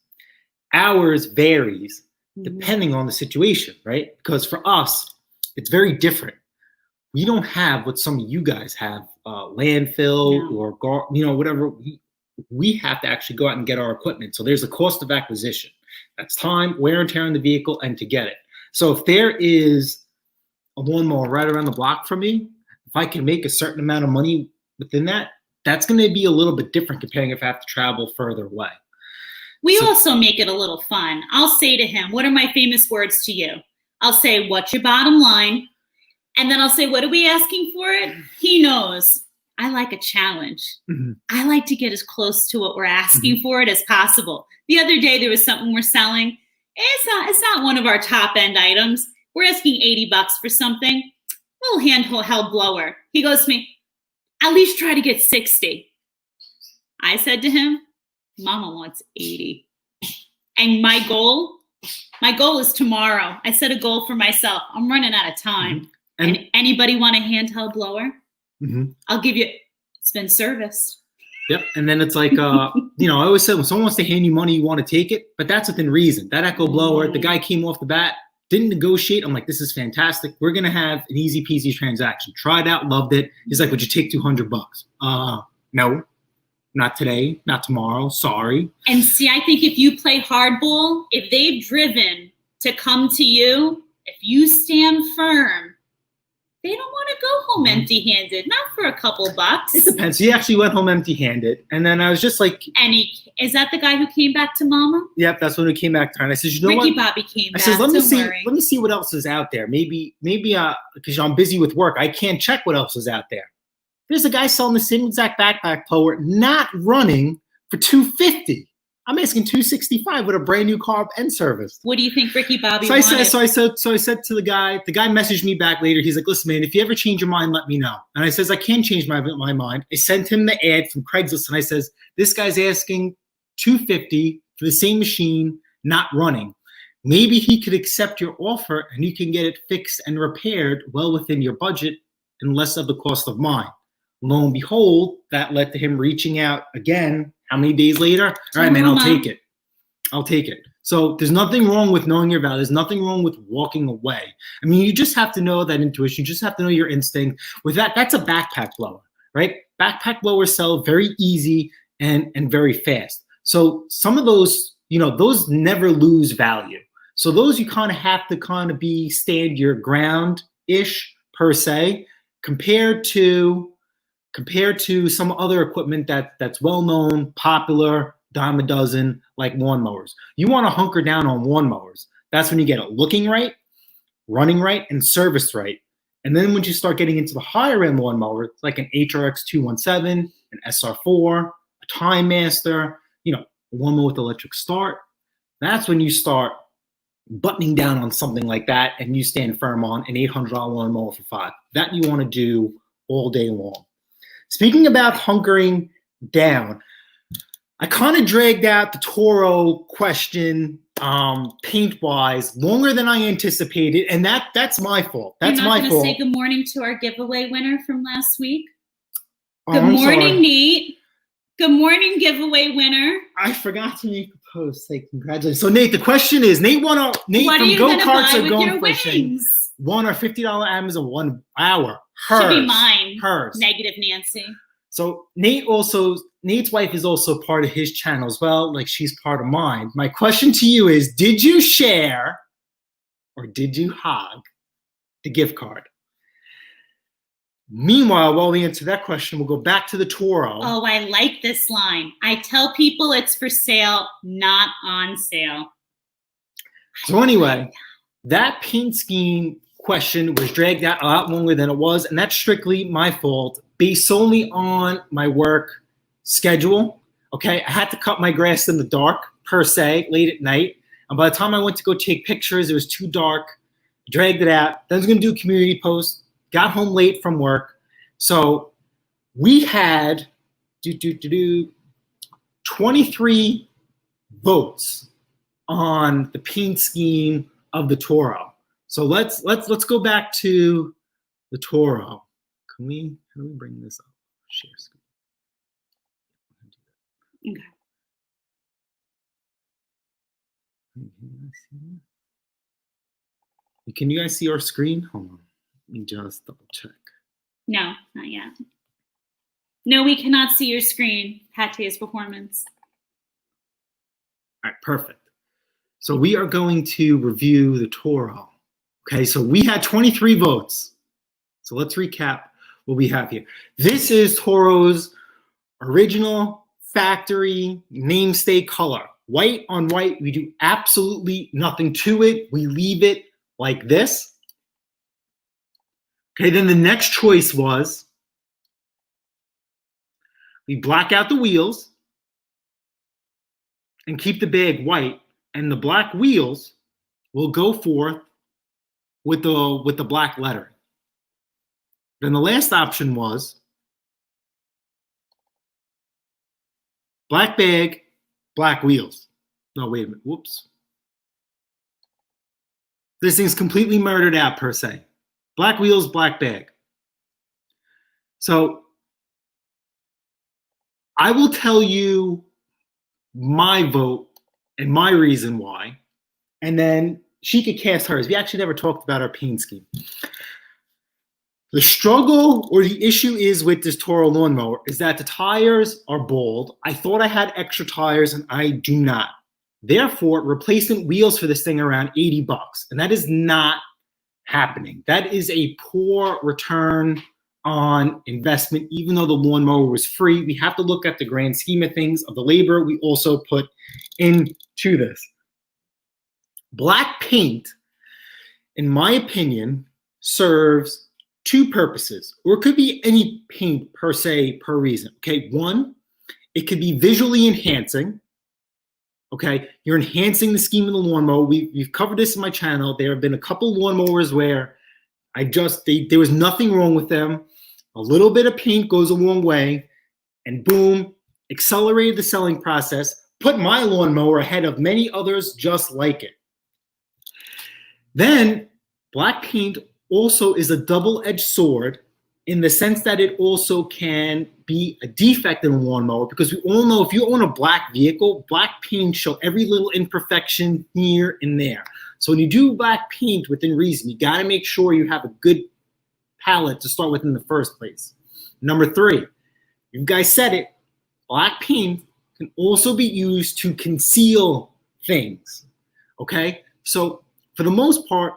Ours varies depending on the situation, right? Because for us, it's very different. We don't have what some of you guys have, landfill or whatever. We have to actually go out and get our equipment. So there's a cost of acquisition. That's time, wear and tear on the vehicle, and to get it. So if there is a lawnmower right around the block from me, if I can make a certain amount of money within that, that's going to be a little bit different comparing if I have to travel further away. We also make it a little fun. I'll say to him, what are my famous words to you? I'll say, what's your bottom line? And then I'll say, what are we asking for it? He knows. I like a challenge. Mm-hmm. I like to get as close to what we're asking for it as possible. The other day, there was something we're selling. It's not one of our top end items. We're asking $80 for something. Little handheld blower. He goes to me, at least try to get 60. I said to him, Mama wants 80. And my goal is tomorrow. I set a goal for myself. I'm running out of time. Mm-hmm. And anybody want a handheld blower? Mm-hmm. I'll give you, it's been serviced. Yep. And then it's like, I always say when someone wants to hand you money, you want to take it, but that's within reason. That Echo blower, the guy came off the bat, didn't negotiate. I'm like, this is fantastic. We're going to have an easy peasy transaction. Tried out, loved it. He's like, would you take $200? No, not today, not tomorrow. Sorry. And see, I think if you play hardball, if they've driven to come to you, if you stand firm, they don't want to go home empty-handed, not for a couple bucks. It depends. He actually went home empty-handed. And then I was just like... And is that the guy who came back to Mama? Yep, that's when he came back to her. And I said, you know Ricky what? Bobby came back. I said, let worry. me see what else is out there. Maybe because I'm busy with work, I can't check what else is out there. There's a guy selling the same exact backpack blower, not running, for $250. I'm asking $265 with a brand new carb and service. What do you think Ricky Bobby wanted? So I said to the guy messaged me back later. He's like, listen, man, if you ever change your mind, let me know. And I says, I can change my mind. I sent him the ad from Craigslist and I says, this guy's asking $250 for the same machine, not running. Maybe he could accept your offer and you can get it fixed and repaired well within your budget and less of the cost of mine. Lo and behold, that led to him reaching out again. How many days later? All right, man, I'll take it. I'll take it. So there's nothing wrong with knowing your value. There's nothing wrong with walking away. I mean, you just have to know that intuition. You just have to know your instinct. With that, that's a backpack blower, right? Backpack blowers sell very easy and very fast. So some of those, those never lose value. So those you kind of have to be stand your ground-ish per se, compared to some other equipment that's well-known, popular, dime a dozen, like lawnmowers. You want to hunker down on lawnmowers. That's when you get it looking right, running right, and serviced right. And then when you start getting into the higher-end lawnmower, like an HRX 217, an SR4, a Time Master, a lawnmower with electric start, that's when you start buttoning down on something like that and you stand firm on an $800 lawnmower for $5. That you want to do all day long. Speaking about hunkering down, I kind of dragged out the Toro question paint-wise longer than I anticipated, and that's my fault. That's my fault. You're not going to say good morning to our giveaway winner from last week? Oh, good I'm morning, sorry. Nate. Good morning, giveaway winner. I forgot to make a post. Say congratulations. So Nate, the question is, Nate what from are you Go gonna Karts buy or with Going your Fishing winnings? won our $50 Amazon 1 hour. Hers. Should be mine. Hers. Negative Nancy. So Nate's wife is also part of his channel as well, like she's part of mine. My question to you is, did you share or did you hog the gift card? Meanwhile, while we answer that question, we'll go back to the Toro. Oh, I like this line. I tell people it's for sale, not on sale. So anyway, that paint scheme question was dragged out a lot longer than it was, and that's strictly my fault, based solely on my work schedule. Okay, I had to cut my grass in the dark, per se, late at night. And by the time I went to go take pictures, it was too dark. Dragged it out. Then I was going to do a community post. Got home late from work. So we had 23 votes on the paint scheme of the Toro. So let's go back to the Toro. How do we bring this up? Share screen. Okay. Can you guys see our screen? Hold on. Let me just double check. No, not yet. No, we cannot see your screen. Pate's performance. All right, perfect. So we are going to review the Toro. Okay, so we had 23 votes. So let's recap what we have here. This is Toro's original, factory, namesake color. White on white, we do absolutely nothing to it. We leave it like this. Okay, then the next choice was we black out the wheels and keep the bag white, and the black wheels will go forth with the black lettering. Then the last option was black bag, black wheels. No, wait a minute. Whoops. This thing's completely murdered out per se. Black wheels, black bag. So I will tell you my vote and my reason why, and then she could cast hers. We actually never talked about our paint scheme. The struggle or the issue is with this Toro lawnmower is that the tires are bald. I thought I had extra tires and I do not. Therefore, replacement wheels for this thing are around $80, and that is not happening. That is a poor return on investment, even though the lawnmower was free. We have to look at the grand scheme of things of the labor we also put into this. Black paint, in my opinion, serves two purposes, or it could be any paint per se, per reason. Okay, one, it could be visually enhancing. Okay, you're enhancing the scheme of the lawnmower. We've covered this in my channel. There have been a couple lawnmowers where there was nothing wrong with them. A little bit of paint goes a long way, and boom, accelerated the selling process, put my lawnmower ahead of many others just like it. Then black paint also is a double-edged sword in the sense that it also can be a defect in a lawnmower, because we all know if you own a black vehicle, black paint show every little imperfection here and there. So when you do black paint within reason, you got to make sure you have a good palette to start with in the first place. Number three, you guys said it, black paint can also be used to conceal things, okay? So for the most part,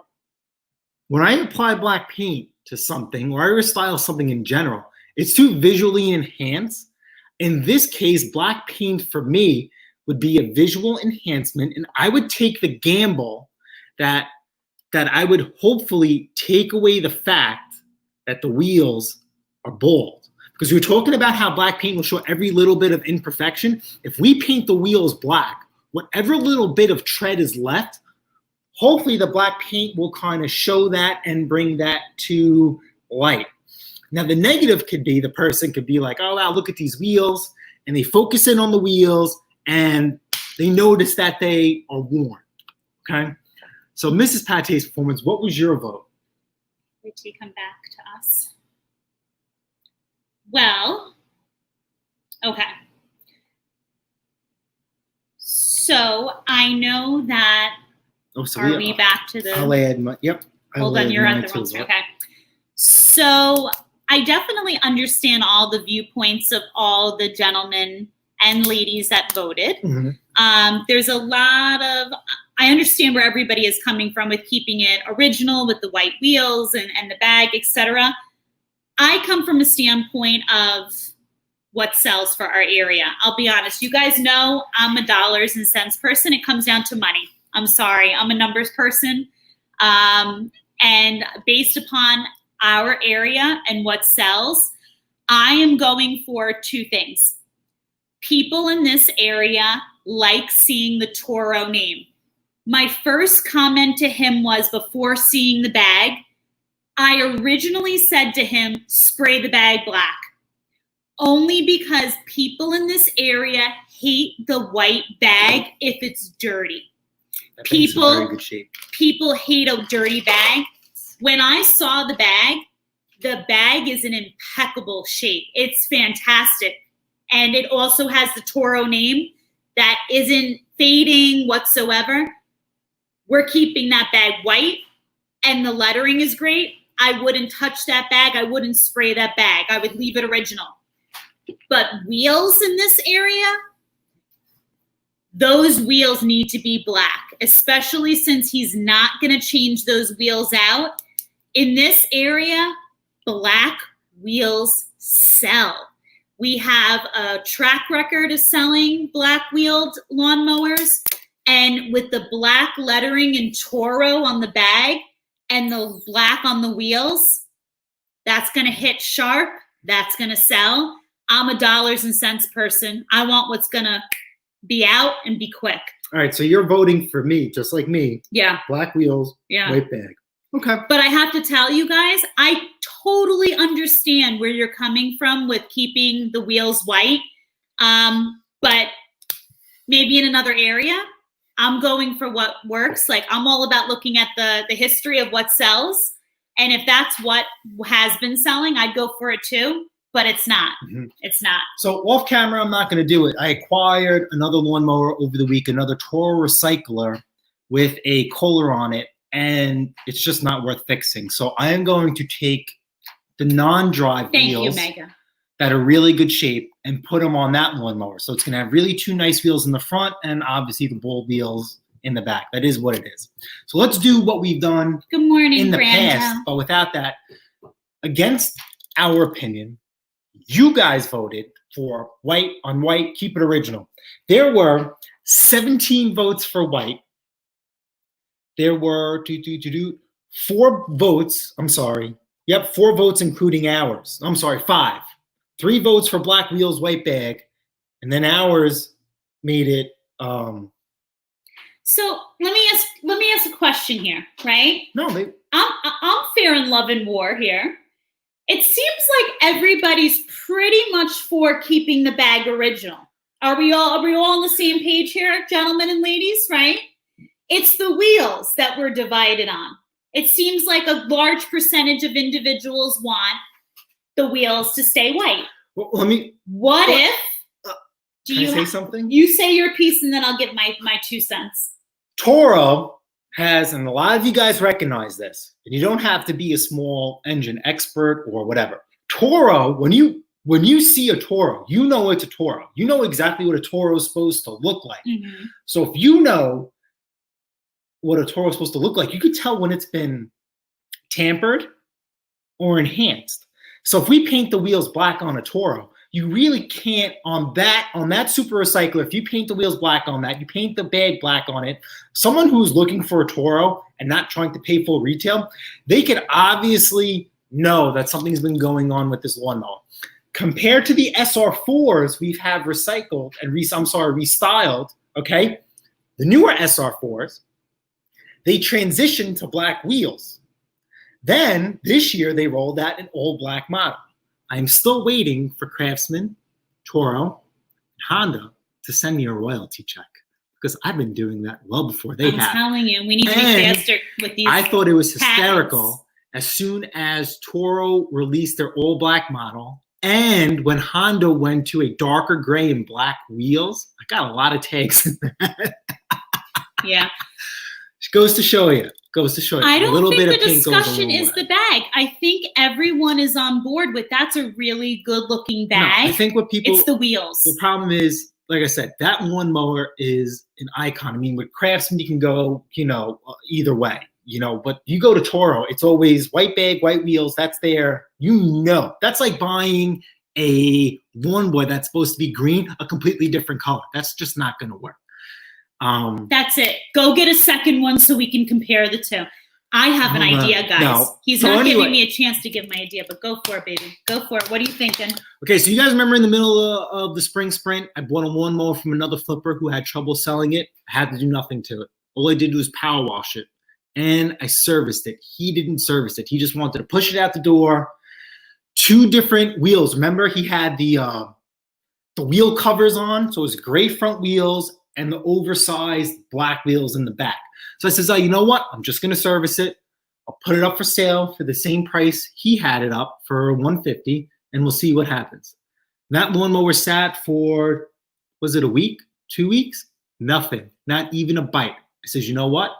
when I apply black paint to something, or I restyle something in general, it's to visually enhance. In this case, black paint for me would be a visual enhancement, and I would take the gamble that I would hopefully take away the fact that the wheels are bald. Because we were talking about how black paint will show every little bit of imperfection. If we paint the wheels black, whatever little bit of tread is left, hopefully the black paint will kind of show that and bring that to light. Now the negative could be, the person could be like, oh wow, look at these wheels, and they focus in on the wheels and they notice that they are worn, okay? So Mrs. Pate's performance, what was your vote? Wait till you come back to us. Well, okay. So I know that, are we back to the... I'll add my, yep. Hold on, you're at the wrong screen. Okay. So I definitely understand all the viewpoints of all the gentlemen and ladies that voted. Mm-hmm. There's a lot of, I understand where everybody is coming from with keeping it original with the white wheels and the bag, etc. I come from a standpoint of what sells for our area. I'll be honest. You guys know I'm a dollars and cents person. It comes down to money. I'm sorry. I'm a numbers person. And based upon our area and what sells, I am going for two things. People in this area like seeing the Toro name. My first comment to him was, before seeing the bag, I originally said to him, spray the bag black. Only because people in this area hate the white bag if it's dirty. People hate a dirty bag. When I saw the bag is in impeccable shape. It's fantastic. And it also has the Toro name that isn't fading whatsoever. We're keeping that bag white, and the lettering is great. I wouldn't touch that bag. I wouldn't spray that bag. I would leave it original. But wheels in this area, those wheels need to be black, especially since he's not going to change those wheels out. In this area, black wheels sell. We have a track record of selling black-wheeled lawnmowers, and with the black lettering in Toro on the bag and the black on the wheels, that's going to hit sharp. That's going to sell. I'm a dollars and cents person. I want what's going to be out and be quick. All right, so you're voting for me, just like me. Yeah. Black wheels, Yeah. white bag. Okay. But I have to tell you guys, I totally understand where you're coming from with keeping the wheels white. But maybe in another area, I'm going for what works. Like, I'm all about looking at the history of what sells. And if that's what has been selling, I'd go for it too. But it's not. Mm-hmm. It's not. So off camera, I'm not going to do it. I acquired another lawnmower over the week, another Toro recycler with a Keller on it, and it's just not worth fixing. So I am going to take the non-drive wheels that are really good shape and put them on that lawnmower. So it's going to have really two nice wheels in the front and obviously the ball wheels in the back. That is what it is. So let's do what we've done Good morning, in the Brando. past, but without that, against our opinion, you guys voted for white on white, keep it original. There were 17 votes for white. There were 4 votes. I'm sorry. Yep, 4 votes including ours. I'm sorry, 5. 3 votes for black wheels, white bag, and then ours made it. So let me ask a question here, right? No, I'm fair in love and war here. It seems like everybody's pretty much for keeping the bag original. Are we all on the same page here, gentlemen and ladies, right? It's the wheels that we're divided on. It seems like a large percentage of individuals want the wheels to stay white. Well, What if? Can I say something? You say your piece, and then I'll give my 2 cents. Toro has, and a lot of you guys recognize this, and you don't have to be a small engine expert or whatever. Toro, when you see a Toro, you know it's a Toro. You know exactly what a Toro is supposed to look like. Mm-hmm. So if you know what a Toro is supposed to look like, you could tell when it's been tampered or enhanced. So if we paint the wheels black on a Toro, you really can't on that super recycler. If you paint the wheels black on that, you paint the bag black on it, someone who's looking for a Toro and not trying to pay full retail, they could obviously know that something's been going on with this lawnmower. Compared to the SR4s we have recycled and restyled, okay? The newer SR4s, they transitioned to black wheels. Then this year they rolled out an all black model. I'm still waiting for Craftsman, Toro, and Honda to send me a royalty check because I've been doing that well before they have. I'm telling you, we need to be faster with these. I thought it was hysterical patents. as soon as Toro released their all black model and when Honda went to a darker gray and black wheels. I got a lot of tags in that. Yeah. Goes to show you. I don't think the discussion is the bag. I think everyone is on board with that's a really good looking bag. No, I think what people, it's the wheels. The problem is, like I said, that lawnmower is an icon. I mean, with Craftsman, you can go, either way, but you go to Toro, it's always white bag, white wheels. That's there. That's like buying a lawn boy that's supposed to be green, a completely different color. That's just not going to work. That's it. Go get a second one so we can compare the two. I have an idea, guys. No. He's not giving me a chance to give my idea, but go for it, baby. Go for it. What are you thinking? Okay, so you guys remember in the middle of the spring sprint, I bought a lawnmower from another flipper who had trouble selling it. I had to do nothing to it. All I did was power wash it, and I serviced it. He didn't service it. He just wanted to push it out the door. 2 different wheels. Remember, he had the wheel covers on, so it was gray front wheels and the oversized black wheels in the back. So I says, you know what? I'm just going to service it. I'll put it up for sale for the same price he had it up for $150, and we'll see what happens. That lawnmower sat for, was it a week, 2 weeks? Nothing, not even a bite. I says, you know what?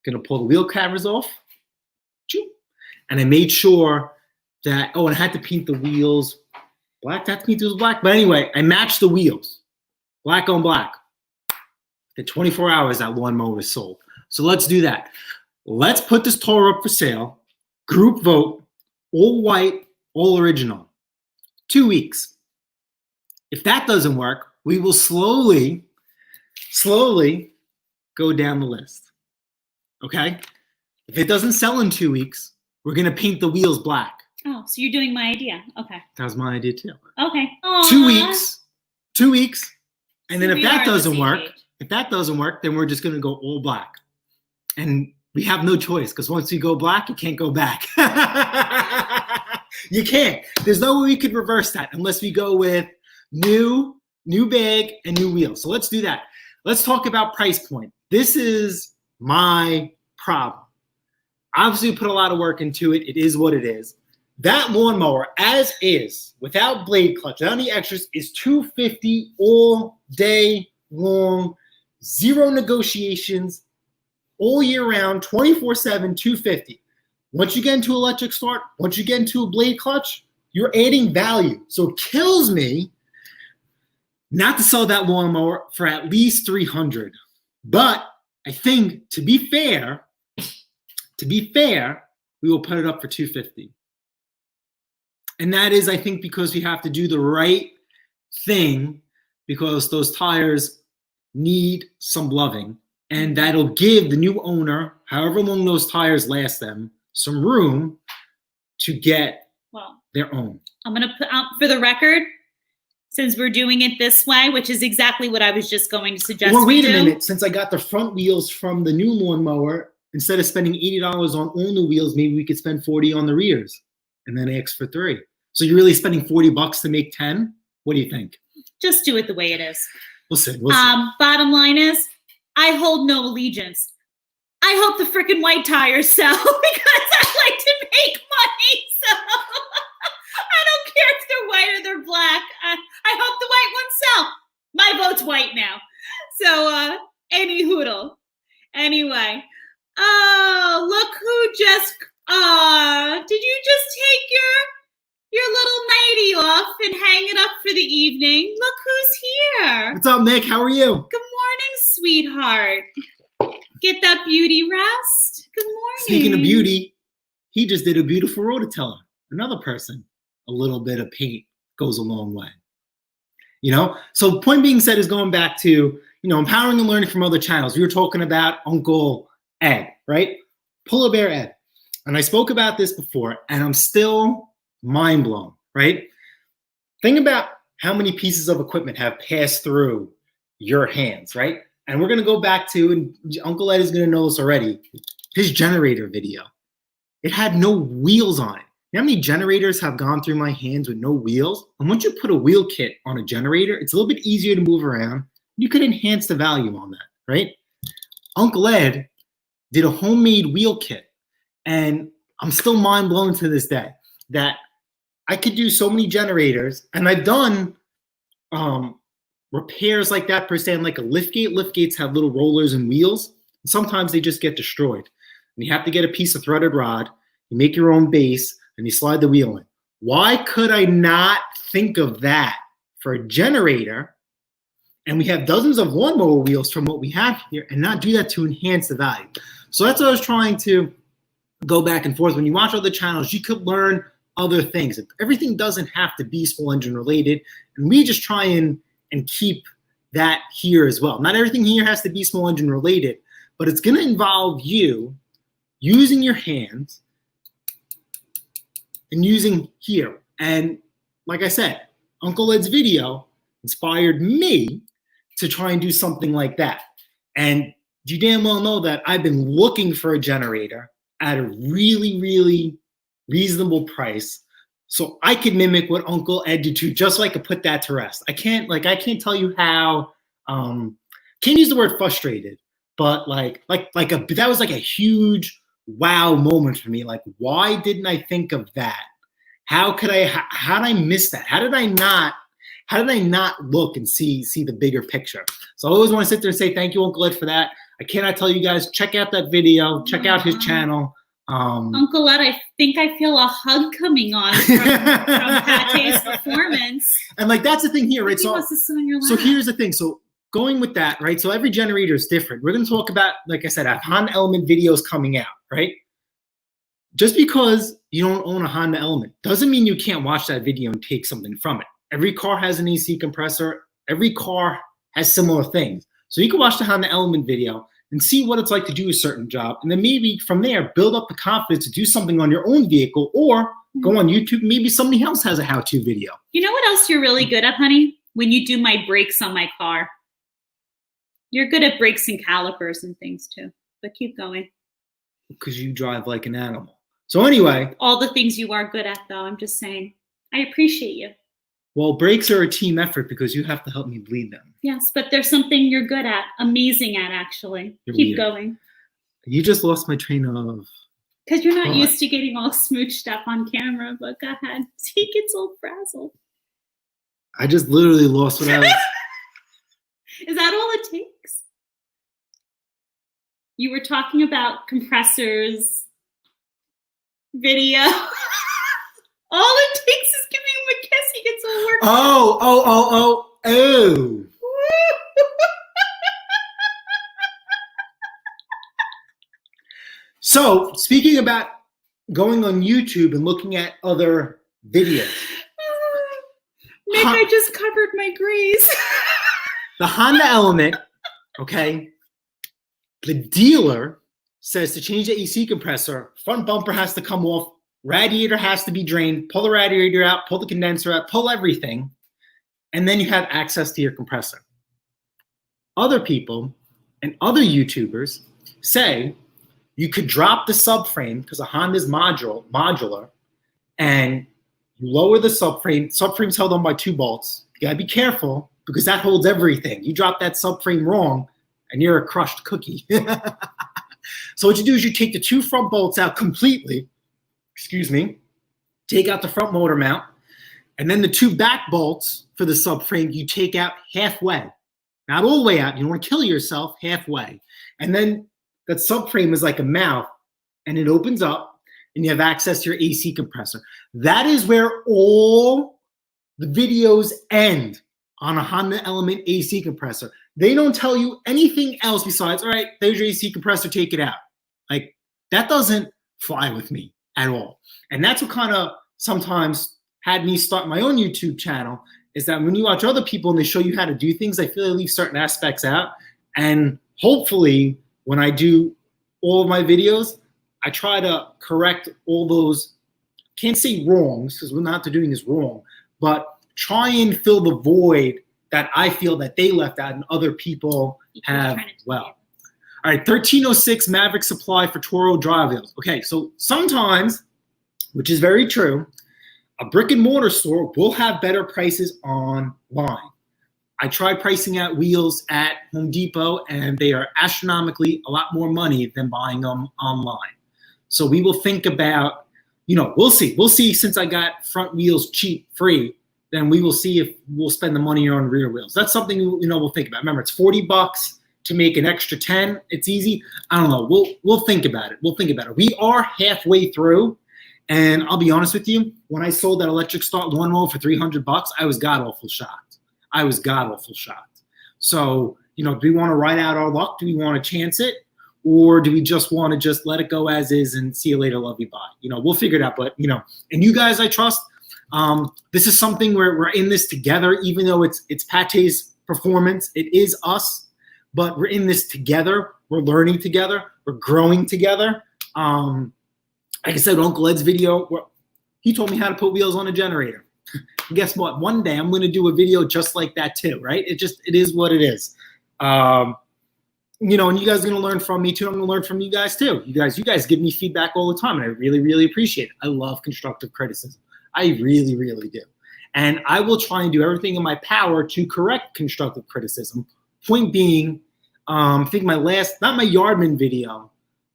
Going to pull the wheel covers off. And I made sure that, and I had to paint the wheels black. I had to paint the wheels black. But anyway, I matched the wheels, black on black. In 24 hours, that lawnmower was sold. So let's do that. Let's put this Toro up for sale. Group vote, all white, all original. 2 weeks. If that doesn't work, we will slowly go down the list. Okay? If it doesn't sell in 2 weeks, we're going to paint the wheels black. Oh, so you're doing my idea. Okay. That was my idea too. Okay. Aww. 2 weeks. 2 weeks. And then So if we that are on the doesn't same work, page. then we're just going to go all black. And we have no choice because once you go black, you can't go back. You can't. There's no way we could reverse that unless we go with new bag and new wheels. So let's do that. Let's talk about price point. This is my problem. Obviously, we put a lot of work into it. It is what it is. That lawnmower, as is, without blade clutch, without any extras, is $250 all day long. Zero negotiations, all year round, 24/7, $250. Once you get into electric start, once you get into a blade clutch, you're adding value. So it kills me not to sell that lawnmower for at least $300. But I think to be fair, we will put it up for $250. And that is, I think, because we have to do the right thing because those tires need some loving. And that'll give the new owner, however long those tires last them, some room to get their own. I'm going to put out for the record, since we're doing it this way, which is exactly what I was just going to suggest. Well, wait a minute. Since I got the front wheels from the new lawnmower, instead of spending $80 on all new wheels, maybe we could spend $40 on the rears and then ask for 3. So you're really spending $40 to make 10? What do you think? Just do it the way it is. We'll see. Bottom line is, I hold no allegiance. I hope the freaking white tires sell because I like to make money. So I don't care if they're white or they're black. I hope the white ones sell. My vote's white now. So any hoodle. Anyway. Oh, look who just did you just take your little nightie off and hang it up for the evening? Look who's here. What's up, Nick? How are you? Good morning, sweetheart. Get that beauty rest. Good morning. Speaking of beauty, he just did a beautiful rototiller. Another person. A little bit of paint goes a long way. So point being said is going back to, empowering and learning from other channels. We were talking about Uncle Ed, right? Polar Bear Ed. And I spoke about this before, and I'm still mind blown, right? Think about how many pieces of equipment have passed through your hands, right? And we're going to go back to, and Uncle Ed is going to know this already, his generator video. It had no wheels on it. You know how many generators have gone through my hands with no wheels? And once you put a wheel kit on a generator, it's a little bit easier to move around. You could enhance the value on that, right? Uncle Ed did a homemade wheel kit. And I'm still mind blown to this day that I could do so many generators. And I've done repairs like that per se, like a liftgate. Liftgates have little rollers and wheels. Sometimes they just get destroyed. And you have to get a piece of threaded rod. You make your own base. And you slide the wheel in. Why could I not think of that for a generator? And we have dozens of lawnmower wheels from what we have here and not do that to enhance the value. So that's what I was trying to go back and forth. When you watch other channels, you could learn other things. Everything doesn't have to be small engine related. And we just try and keep that here as well. Not everything here has to be small engine related, but it's going to involve you using your hands and using here. And like I said, Uncle Ed's video inspired me to try and do something like that. And you damn well know that I've been looking for a generator at a really, really reasonable price so I could mimic what Uncle Ed did too, just so I could put that to rest. I can't tell you how, can't use the word frustrated, but that was like a huge wow moment for me. Like, why didn't I think of that? How did I miss that? How did I not look and see the bigger picture? So I always want to sit there and say thank you, Uncle Ed, for that. I cannot tell you guys, check out that video, check out his channel. Uncle Ed, I think I feel a hug coming on from Pate's performance. And that's the thing here, right? So here's the thing. So going with that, right? So every generator is different. We're going to talk about, like I said, I have Honda Element videos coming out, right? Just because you don't own a Honda Element doesn't mean you can't watch that video and take something from it. Every car has an AC compressor. Every car has similar things. So you can watch the Honda Element video and see what it's like to do a certain job. And then maybe from there, build up the confidence to do something on your own vehicle, or go on YouTube. Maybe somebody else has a how-to video. You know what else you're really good at, honey? When you do my brakes on my car. You're good at brakes and calipers and things too. But keep going. Because you drive like an animal. So anyway. All the things you are good at, though, I'm just saying. I appreciate you. Well, brakes are a team effort because you have to help me bleed them. Yes, but there's something you're good at. Amazing at, actually. Keep going. You just lost my train of... Because you're not used to getting all smooched up on camera, but go ahead. He gets all frazzled. I just literally lost what I was... Is that all it takes? You were talking about compressors, video. All it takes is giving him a kiss. He gets all worked up. Oh. So, speaking about going on YouTube and looking at other videos. Nick, I just covered my grays. The Honda Element, okay, the dealer says to change the AC compressor, front bumper has to come off, radiator has to be drained, pull the radiator out, pull the condenser out, pull everything, and then you have access to your compressor. Other people and other YouTubers say you could drop the subframe because a Honda's modular, and you lower the subframe. Subframe's held on by 2 bolts. You gotta be careful because that holds everything. You drop that subframe wrong, and you're a crushed cookie. So what you do is you take the 2 front bolts out completely. Excuse me. Take out the front motor mount, and then the 2 back bolts for the subframe you take out halfway. Not all the way out. You don't want to kill yourself. Halfway. And then that subframe is like a mouth, and it opens up, and you have access to your AC compressor. That is where all the videos end on a Honda Element AC compressor. They don't tell you anything else besides, all right, there's your AC compressor, take it out. Like, that doesn't fly with me at all. And that's what kind of sometimes had me start my own YouTube channel, is that when you watch other people and they show you how to do things, I feel they leave certain aspects out. And hopefully, when I do all of my videos, I try to correct all those, can't say wrongs, because we're not doing this wrong, but try and fill the void that I feel that they left out and other people have well. All right, 1306 Maverick supply for Toro drive wheels. Okay, so sometimes, which is very true, a brick and mortar store will have better prices online. I tried pricing out wheels at Home Depot, and they are astronomically a lot more money than buying them online. So we will think about, we'll see. We'll see, since I got front wheels cheap, free, then we will see if we'll spend the money on rear wheels. That's something, we'll think about. Remember, it's $40 to make an extra 10. It's easy. I don't know. We'll think about it. We'll think about it. We are halfway through, and I'll be honest with you. When I sold that electric start lawnmower for $300, I was god-awful shocked. So, do we want to ride out our luck? Do we want to chance it? Or do we just want to just let it go as is and see you later, love you, bye? We'll figure it out. But, and you guys I trust, this is something where we're in this together, even though it's Pate's performance. It is us, but we're in this together. We're learning together. We're growing together. Like I said, Uncle Ed's video, he told me how to put wheels on a generator. And guess what? One day I'm going to do a video just like that too, right? It is what it is. And you guys are going to learn from me too. I'm going to learn from you guys too. You guys give me feedback all the time, and I really, really appreciate it. I love constructive criticism. I really, really do. And I will try and do everything in my power to correct constructive criticism. Point being, I think my last, not my Yardman video,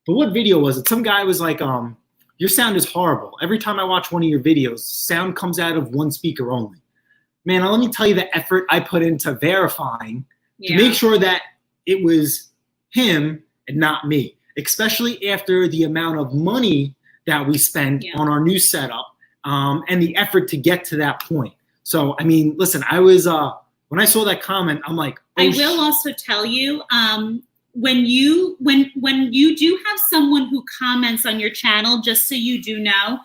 but what video was it? Some guy was like, your sound is horrible. Every time I watch one of your videos, sound comes out of one speaker only. Man, let me tell you the effort I put into verifying to make sure that it was him and not me, especially after the amount of money that we spent on our new setup and the effort to get to that point. So, I mean, listen, I was, when I saw that comment, I'm like, oh, I will also tell you, when you do have someone who comments on your channel, just so you do know,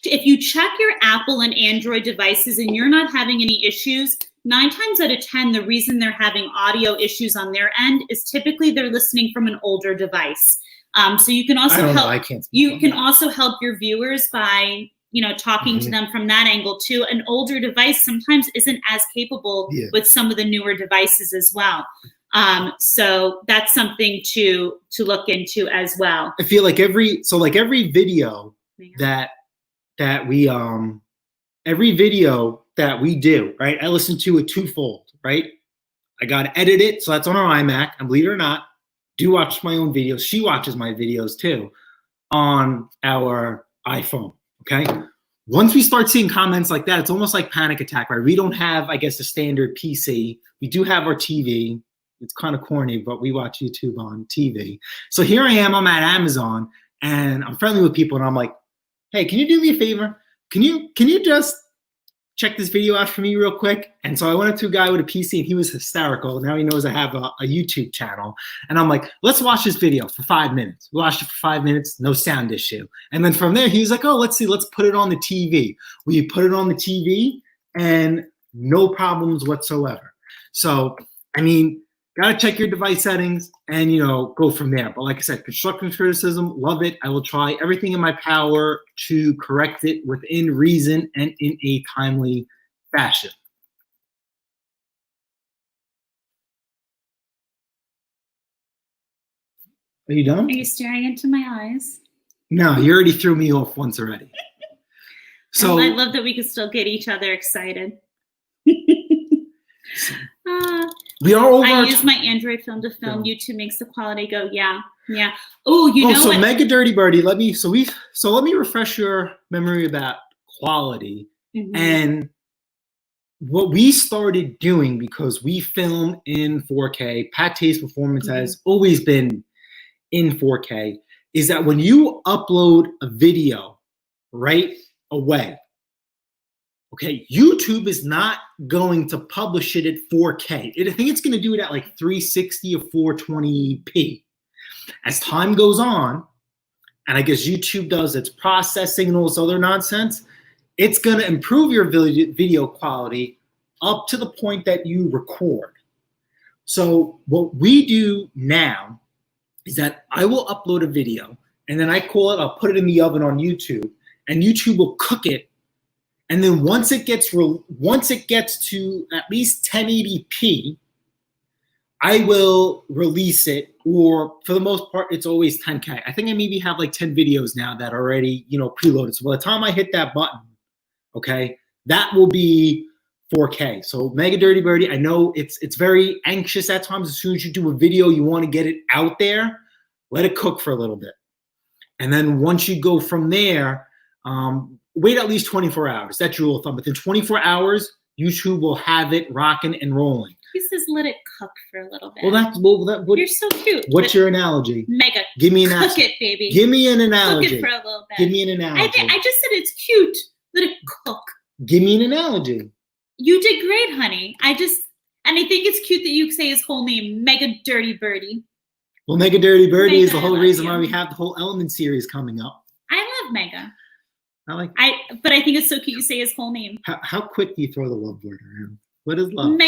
if you check your Apple and Android devices and you're not having any issues, 9 times out of 10, the reason they're having audio issues on their end is typically they're listening from an older device. So you can also help your viewers by, talking to them from that angle too. An older device sometimes isn't as capable with some of the newer devices as well. So that's something to look into as well. I feel like every video that we do, right? I listen to it twofold, right? I got to edit it. So that's on our iMac. And believe it or not, do watch my own videos. She watches my videos too on our iPhone. Okay. Once we start seeing comments like that, it's almost like panic attack, right? We don't have, I guess, a standard PC. We do have our TV. It's kind of corny, but we watch YouTube on TV. So here I am, I'm at Amazon and I'm friendly with people and I'm like, hey, can you do me a favor? Can you just check this video out for me real quick? And so I went up to a guy with a PC and he was hysterical. Now he knows I have a YouTube channel. And I'm like, let's watch this video for 5 minutes. We watched it for 5 minutes, no sound issue. And then from there, he was like, oh, let's put it on the TV. We put it on the TV and no problems whatsoever. So, I mean, got to check your device settings and, go from there. But like I said, constructive criticism, love it. I will try everything in my power to correct it within reason and in a timely fashion. Are you done? Are you staring into my eyes? No, you already threw me off once already. So I love that we can still get each other excited. We are over. I use my Android phone to film. YouTube makes the quality go, yeah. Oh, so Mega Dirty Birdie, let me refresh your memory about quality and what we started doing, because we film in 4K. Pat Taste Performance has always been in 4K, is that when you upload a video right away, okay, YouTube is not going to publish it at 4K. I think it's going to do it at like 360 or 420p. As time goes on, and I guess YouTube does its processing and all this other nonsense, it's going to improve your video quality up to the point that you record. So what we do now is that I will upload a video, and then I'll put it in the oven on YouTube, and YouTube will cook it. And then once it gets to at least 1080p, I will release it, or for the most part, it's always 10K. I think I maybe have like 10 videos now that are already, preloaded. So by the time I hit that button, okay, that will be 4K. So Mega Dirty Birdie, I know it's very anxious at times. As soon as you do a video, you want to get it out there, let it cook for a little bit. And then once you go from there, wait at least 24 hours. That's your rule of thumb. Within 24 hours, YouTube will have it rocking and rolling. He says let it cook for a little bit. You're so cute. What's your analogy? Mega. Give me an cook it, baby. Give me an analogy. Cook it for a little bit. Give me an analogy. I just said it's cute. Let it cook. Give me an analogy. You did great, honey. I think it's cute that you say his whole name, Mega Dirty Birdie. Well, Mega Dirty Birdie is the whole reason why we have the whole Element series coming up. I love Mega. But I think it's so cute you say his whole name. How quick do you throw the love word around? What is love?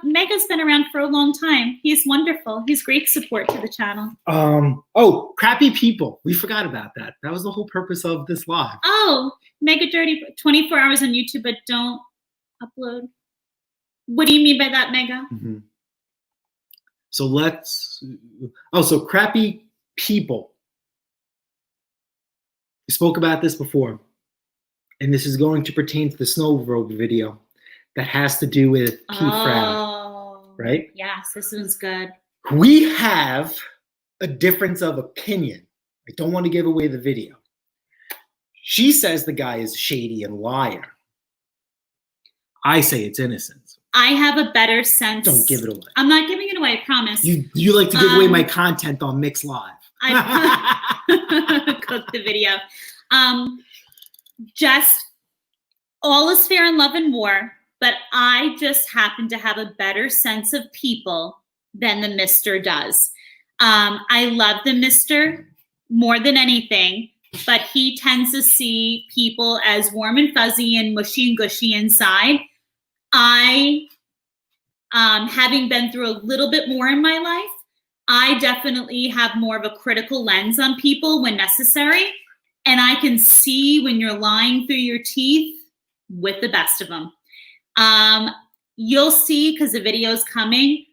Mega's been around for a long time. He's wonderful. He's great support to the channel. Crappy people. We forgot about that. That was the whole purpose of this live. Oh, Mega Dirty, 24 hours on YouTube, but don't upload. What do you mean by that, Mega? Mm-hmm. So crappy people. We spoke about this before, and this is going to pertain to the snow robe video that has to do with Froud, right? Yes, this one's good. We have a difference of opinion. I don't want to give away the video. She says the guy is shady and liar. I say it's innocence. I have a better sense. Don't give it away. I'm not giving it away, I promise. You like to give away my content on Mix Live. I cooked the video. Just all is fair in love and war, but I just happen to have a better sense of people than the Mr. does. I love the Mr. more than anything, but he tends to see people as warm and fuzzy and mushy and gushy inside. I, having been through a little bit more in my life, I definitely have more of a critical lens on people when necessary. And I can see when you're lying through your teeth with the best of them. You'll see, because the video's coming,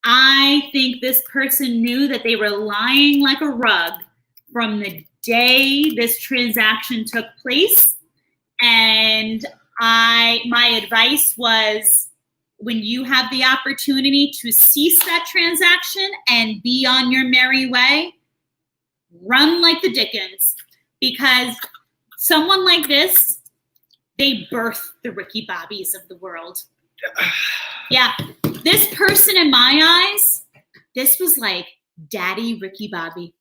I think this person knew that they were lying like a rug from the day this transaction took place. And my advice was, when you have the opportunity to cease that transaction and be on your merry way, run like the Dickens, because someone like this, they birth the Ricky Bobbies of the world. Yeah, this person in my eyes, this was like Daddy Ricky Bobby.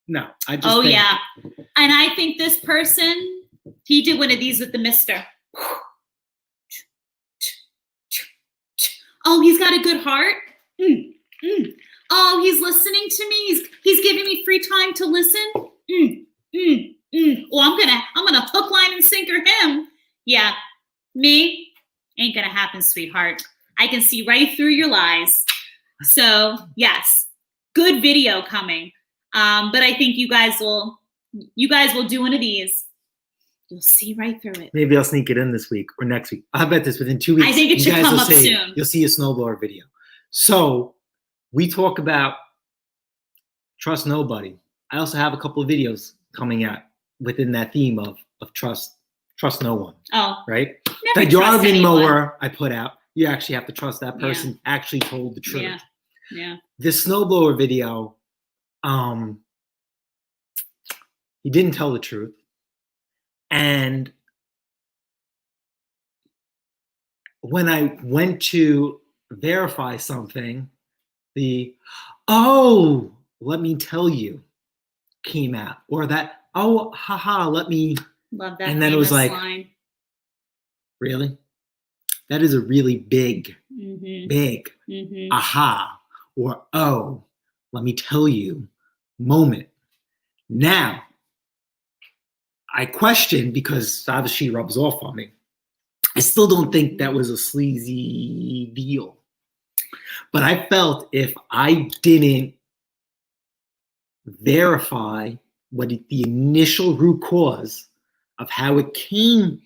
No, I just think, yeah. And I think this person, he did one of these with the mister. Oh, he's got a good heart. Oh, he's listening to me. He's giving me free time to listen. Oh, I'm gonna hook, line, and sinker him. Yeah, me, ain't gonna happen, sweetheart. I can see right through your lies. So yes, good video coming. But I think you guys will do one of these. You'll see right through it. Maybe I'll sneak it in this week or next week. I bet this within 2 weeks. I think it should come up soon. You'll see a snowblower video. So we talk about trust nobody. I also have a couple of videos coming out within that theme of trust no one. Oh, right. Never The yard anyone. mower I put out. You actually have to trust that person actually told the truth. Yeah. This snowblower video, he didn't tell the truth. And when I went to verify something, let me tell you came out. Or that, let me. Love that. And then it was like, line. Really? That is a really big, aha, or let me tell you moment. Now, I question, because obviously she rubs off on me. I still don't think that was a sleazy deal. But I felt if I didn't verify what the initial root cause of how it came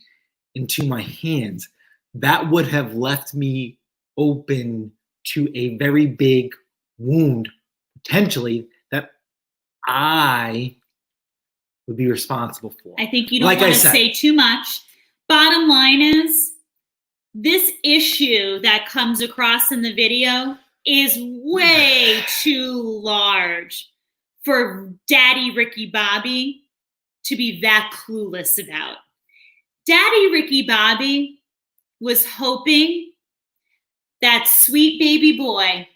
into my hands, that would have left me open to a very big wound, potentially, that I would be responsible for. I think you don't want to say too much. Bottom line is, this issue that comes across in the video is way too large for Daddy Ricky Bobby to be that clueless about. Daddy Ricky Bobby was hoping that sweet baby boy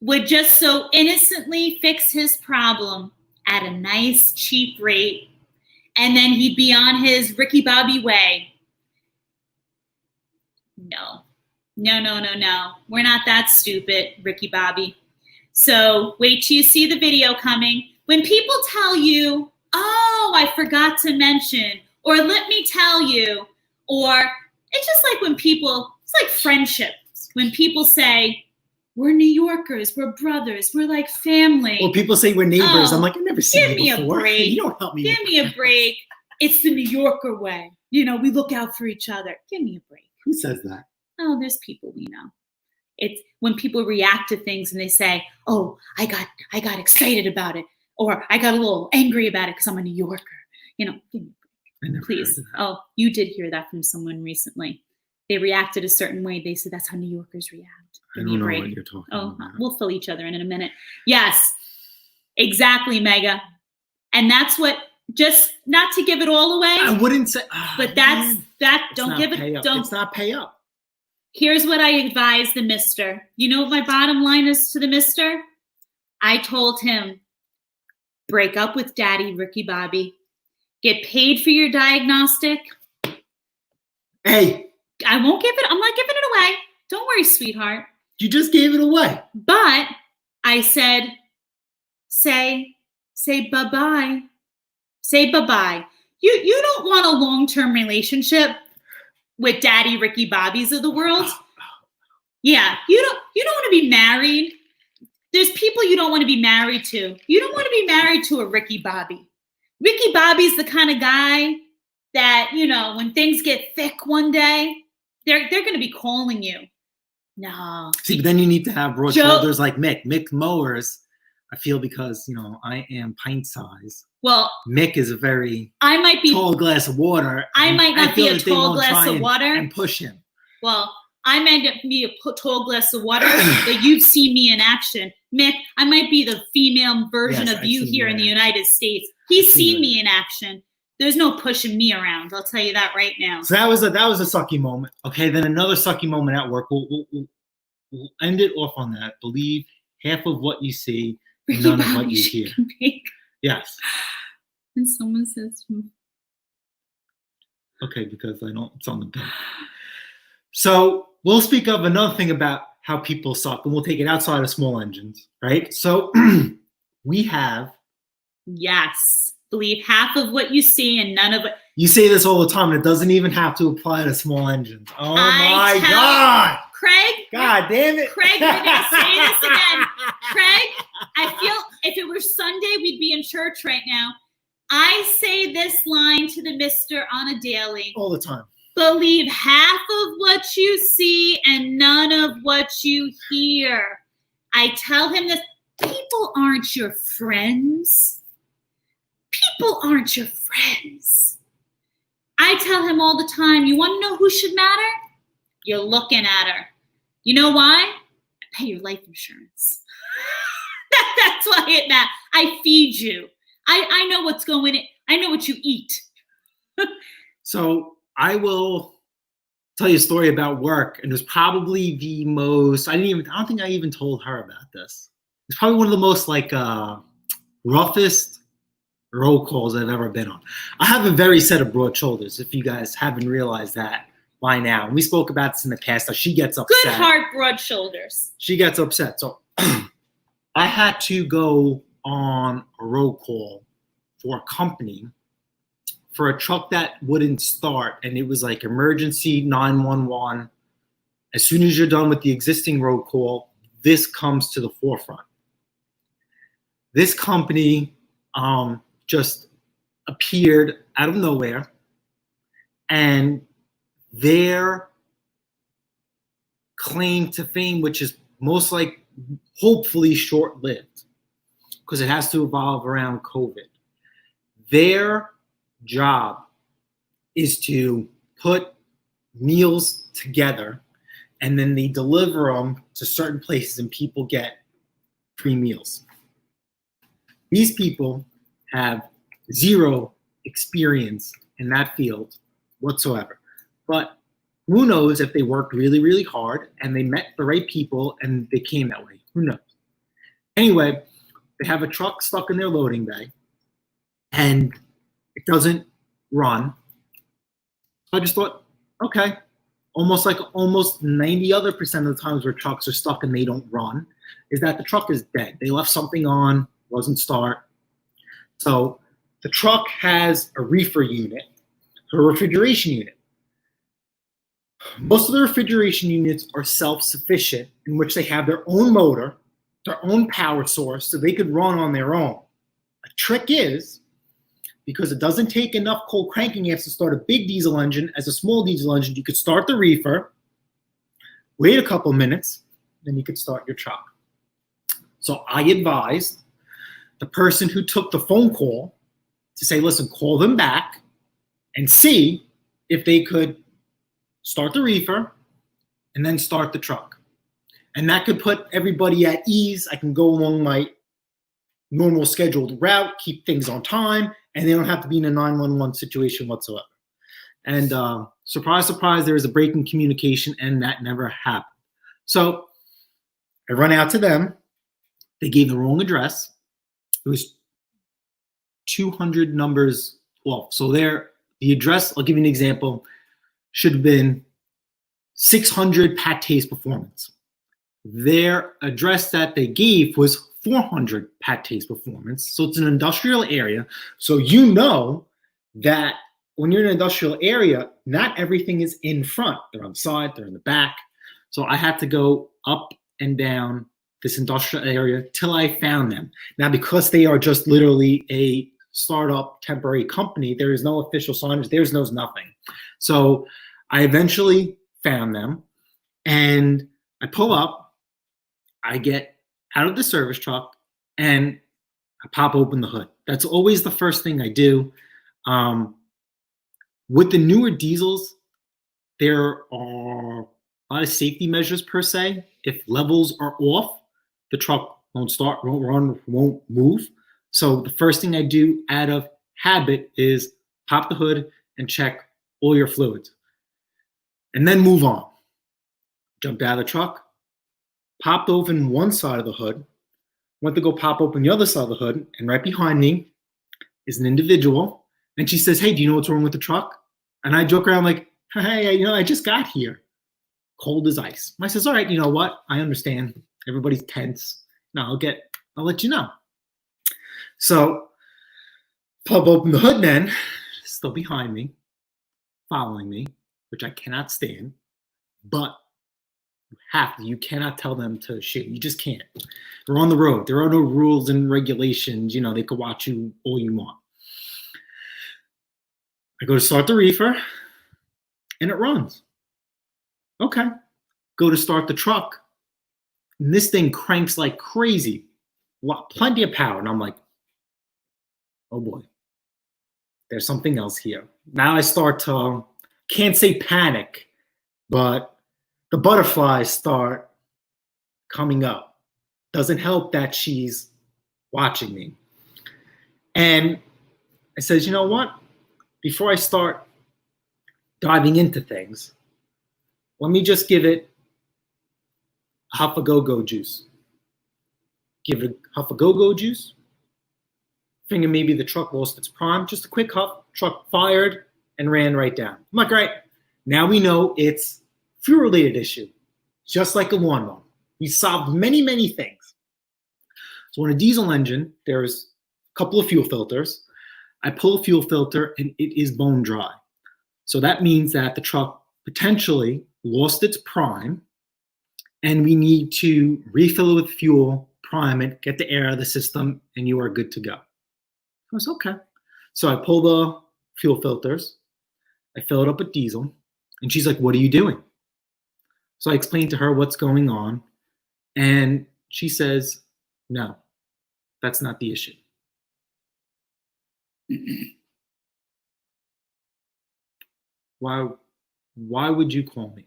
would just so innocently fix his problem at a nice, cheap rate, and then he'd be on his Ricky Bobby way. No. We're not that stupid, Ricky Bobby. So wait till you see the video coming. When people tell you, I forgot to mention, or let me tell you, or it's just like when people, it's like friendships. When people say, we're New Yorkers, we're brothers, we're like family. Or people say we're neighbors. I'm like, I've never seen you before. Give me a break. You don't help me. Give me a break. It's the New Yorker way. We look out for each other. Give me a break. Who says that? Oh, there's people we know. It's when people react to things and they say, oh, I got excited about it. Or I got a little angry about it because I'm a New Yorker. Give me a break. Please. Oh, you did hear that from someone recently. They reacted a certain way. They said, that's how New Yorkers react. I don't know what you're talking about. We'll fill each other in a minute. Yes, exactly, Mega. And that's what, just not to give it all away. I wouldn't say, but don't give it, don't. It's not pay up. Here's what I advise the mister. You know what my bottom line is to the mister? I told him, break up with Daddy Ricky Bobby. Get paid for your diagnostic. Hey. I'm not giving it away. Don't worry, sweetheart. You just gave it away. But I said, say bye-bye Say bye-bye. You don't want a long-term relationship with Daddy Ricky Bobbies of the world. Yeah, you don't want to be married. There's people you don't want to be married to. You don't want to be married to a Ricky Bobby. Ricky Bobby's the kind of guy that, when things get thick one day, they're going to be calling you. No. See, but then you need to have broad shoulders like Mick. Mick Mowers, I feel, because, I am pint size. Well, Mick is a very tall glass of water. I might not be a tall glass of water. And push him. Well, I might be a tall glass of water, but you've seen me in action. Mick, I might be the female version of you here in the United States. He's seen me in action. There's no pushing me around. I'll tell you that right now. So that was a sucky moment. Okay, then another sucky moment at work. We'll end it off on that. Believe half of what you see, none of what you hear. Yes. And someone says, okay, because I don't. It's on the pen. So we'll speak of another thing about how people suck, and we'll take it outside of small engines, right? So we have. Yes. Believe half of what you see and none of it. You say this all the time, and it doesn't even have to apply to small engines. Oh my God. Craig. God damn it. Craig, we're going to say this again. Craig, I feel if it were Sunday, we'd be in church right now. I say this line to the mister on a daily. All the time. Believe half of what you see and none of what you hear. I tell him this. People aren't your friends. People aren't your friends. I tell him all the time, you want to know who should matter? You're looking at her. You know why? I pay your life insurance. That's why it matters. I feed you. I know what's going in. I know what you eat. So I will tell you a story about work, and it was probably the most, I don't think I even told her about this. It's probably one of the most roughest roll calls I've ever been on. I have a very set of broad shoulders, if you guys haven't realized that by now. And we spoke about this in the past, how she gets upset. Good heart, broad shoulders. She gets upset. So I had to go on a roll call for a company for a truck that wouldn't start, and it was like emergency 911. As soon as you're done with the existing roll call, this comes to the forefront. This company just appeared out of nowhere, and their claim to fame, which is hopefully short-lived, because it has to evolve around COVID. Their job is to put meals together, and then they deliver them to certain places, and people get free meals. These people have zero experience in that field whatsoever. But who knows if they worked really, really hard and they met the right people and they came that way. Who knows? Anyway, they have a truck stuck in their loading bay and it doesn't run. So I just thought, okay, almost 90% of the times where trucks are stuck and they don't run is that the truck is dead. They left something on, doesn't start. So the truck has a reefer unit, a refrigeration unit. Most of the refrigeration units are self-sufficient, in which they have their own motor, their own power source, so they could run on their own. The trick is, because it doesn't take enough cold cranking amps to start a big diesel engine, as a small diesel engine, you could start the reefer, wait a couple minutes, then you could start your truck. So I advised the person who took the phone call to say, listen, call them back and see if they could start the reefer and then start the truck. And that could put everybody at ease. I can go along my normal scheduled route, keep things on time, and they don't have to be in a 911 situation whatsoever. And surprise, surprise, there was a break in communication, and that never happened. So I run out to them. They gave the wrong address. It was 200 numbers off. So the address, I'll give you an example, should have been 600 Pate's Performance. Their address that they gave was 400 pâtés performance. So it's an industrial area. So you know that when you're in an industrial area, not everything is in front. They're on the side, they're in the back. So I had to go up and down this industrial area till I found them. Now, because they are just literally a startup temporary company, there is no official signage, there's no nothing. So I eventually found them, and I pull up, I get out of the service truck, and I pop open the hood. That's always the first thing I do. With the newer diesels, there are a lot of safety measures per se. If levels are off, the truck won't start, won't run, won't move. So the first thing I do out of habit is pop the hood and check all your fluids. And then move on. Jumped out of the truck, popped open one side of the hood, went to go pop open the other side of the hood, and right behind me is an individual. And she says, "Hey, do you know what's wrong with the truck?" And I joke around like, "Hey, I just got here." Cold as ice. I says, "All right, you know what? I understand. Everybody's tense. No, I'll let you know." So pop open the hood then, still behind me, following me, which I cannot stand, but you cannot tell them to shoot. You just can't. They're on the road. There are no rules and regulations. They could watch you all you want. I go to start the reefer, and it runs. Okay. Go to start the truck, and this thing cranks like crazy. Plenty of power. And I'm like, oh boy, there's something else here. Now I start to, can't say panic, but the butterflies start coming up. Doesn't help that she's watching me. And I says, you know what? Before I start diving into things, let me just give it a huff of go-go juice. Give it a huff of go-go juice. Figure maybe the truck lost its prime. Just a quick huff. Truck fired and ran right down. I'm like, right. Now we know it's fuel-related issue. Just like a lawnmower. We solved many, many things. So on a diesel engine, there's a couple of fuel filters. I pull a fuel filter and it is bone dry. So that means that the truck potentially lost its prime, and we need to refill it with fuel, prime it, get the air out of the system, and you are good to go. I was okay. So I pull the fuel filters, I fill it up with diesel, and she's like, "What are you doing?" So I explained to her what's going on, and she says, "No, that's not the issue." Why would you call me?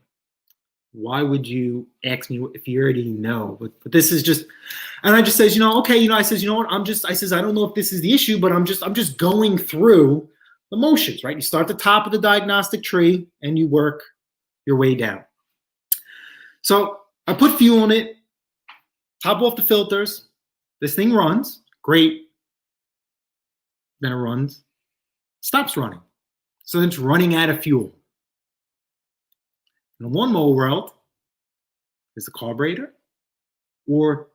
Why would you ask me if you already know? But this is just, and I just says, okay, I says, you know what? I says, I don't know if this is the issue, but I'm just going through the motions, right? You start at the top of the diagnostic tree and you work your way down. So I put fuel in it, top off the filters. This thing runs, great. Then it runs, stops running. So it's running out of fuel. In the lawnmower world, is the carburetor, or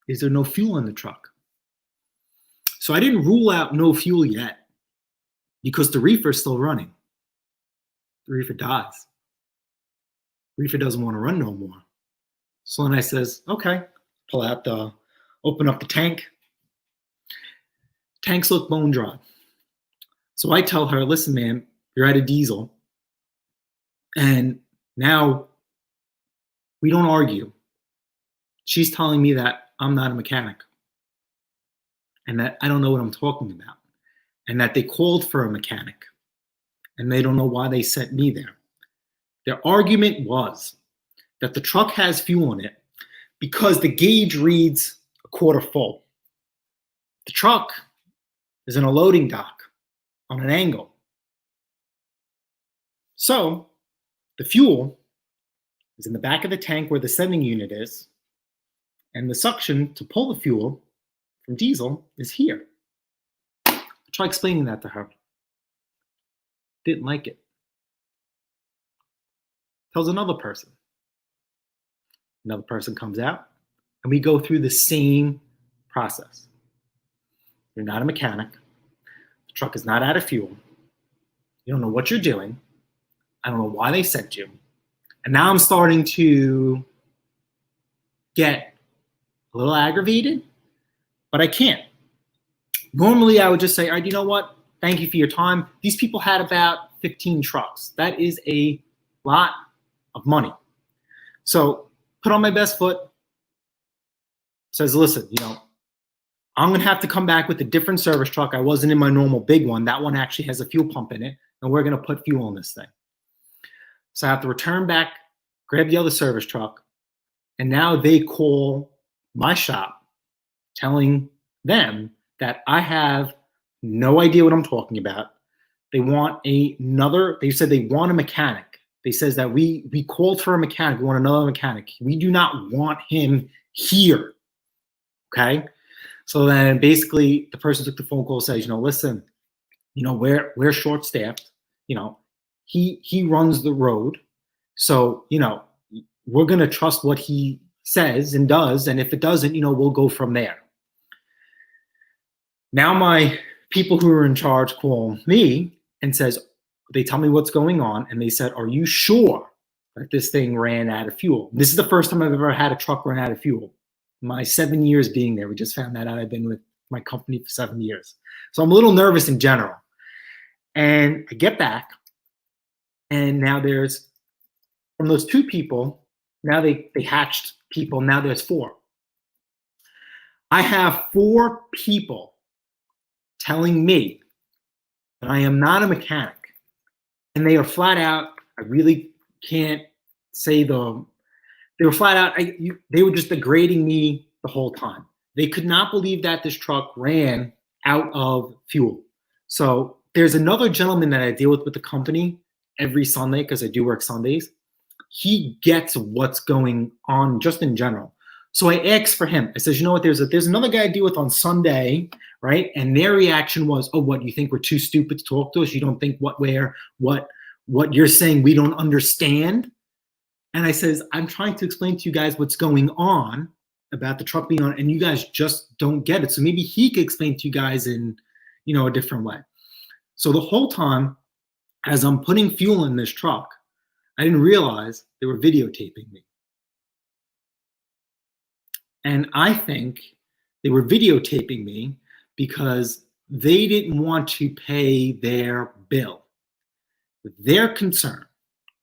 is there no fuel in the truck? So I didn't rule out no fuel yet, because the reefer is still running. The reefer dies. The reefer doesn't want to run no more. So then I says, okay, open up the tank. Tanks look bone dry. So I tell her, listen, man, you're out of diesel. And now we don't argue. She's telling me that I'm not a mechanic and that I don't know what I'm talking about and that they called for a mechanic and they don't know why they sent me there. Their argument was that the truck has fuel in it because the gauge reads a quarter full. The truck is in a loading dock on an angle. So the fuel is in the back of the tank where the sending unit is, and the suction to pull the fuel from diesel is here. I tried explaining that to her. Didn't like it. Tells another person. Another person comes out, and we go through the same process. You're not a mechanic. The truck is not out of fuel. You don't know what you're doing. I don't know why they sent you. And now I'm starting to get a little aggravated, but I can't. Normally, I would just say, all right, you know what? Thank you for your time. These people had about 15 trucks. That is a lot of money. So put on my best foot, says, listen, I'm going to have to come back with a different service truck. I wasn't in my normal big one. That one actually has a fuel pump in it, and we're going to put fuel in this thing. So I have to return back, grab the other service truck, and now they call my shop telling them that I have no idea what I'm talking about. They said they want a mechanic. They says that we called for a mechanic. We want another mechanic. We do not want him here. Okay? So then basically the person took the phone call and says, listen, we're short-staffed. He runs the road. So, we're going to trust what he says and does. And if it doesn't, we'll go from there. Now my people who are in charge call me and they tell me what's going on. And they said, are you sure that this thing ran out of fuel? This is the first time I've ever had a truck run out of fuel. My 7 years being there, we just found that out. I've been with my company for 7 years. So I'm a little nervous in general. And I get back, and now there's, from those 2 people, now they hatched people, now there's 4. I have 4 people telling me that I am not a mechanic. And they are flat out, I really can't say they were flat out, they were just degrading me the whole time. They could not believe that this truck ran out of fuel. So there's another gentleman that I deal with the company every Sunday, because I do work Sundays. He gets what's going on just in general. So I asked for him. I says, you know what, there's another guy I deal with on Sunday, right? And their reaction was, oh, what, you think we're too stupid to talk to us? You don't think what you're saying we don't understand? And I says, I'm trying to explain to you guys what's going on about the truck being on, and you guys just don't get it. So maybe he could explain to you guys in, a different way. So the whole time, as I'm putting fuel in this truck, I didn't realize they were videotaping me. And I think they were videotaping me because they didn't want to pay their bill. Their concern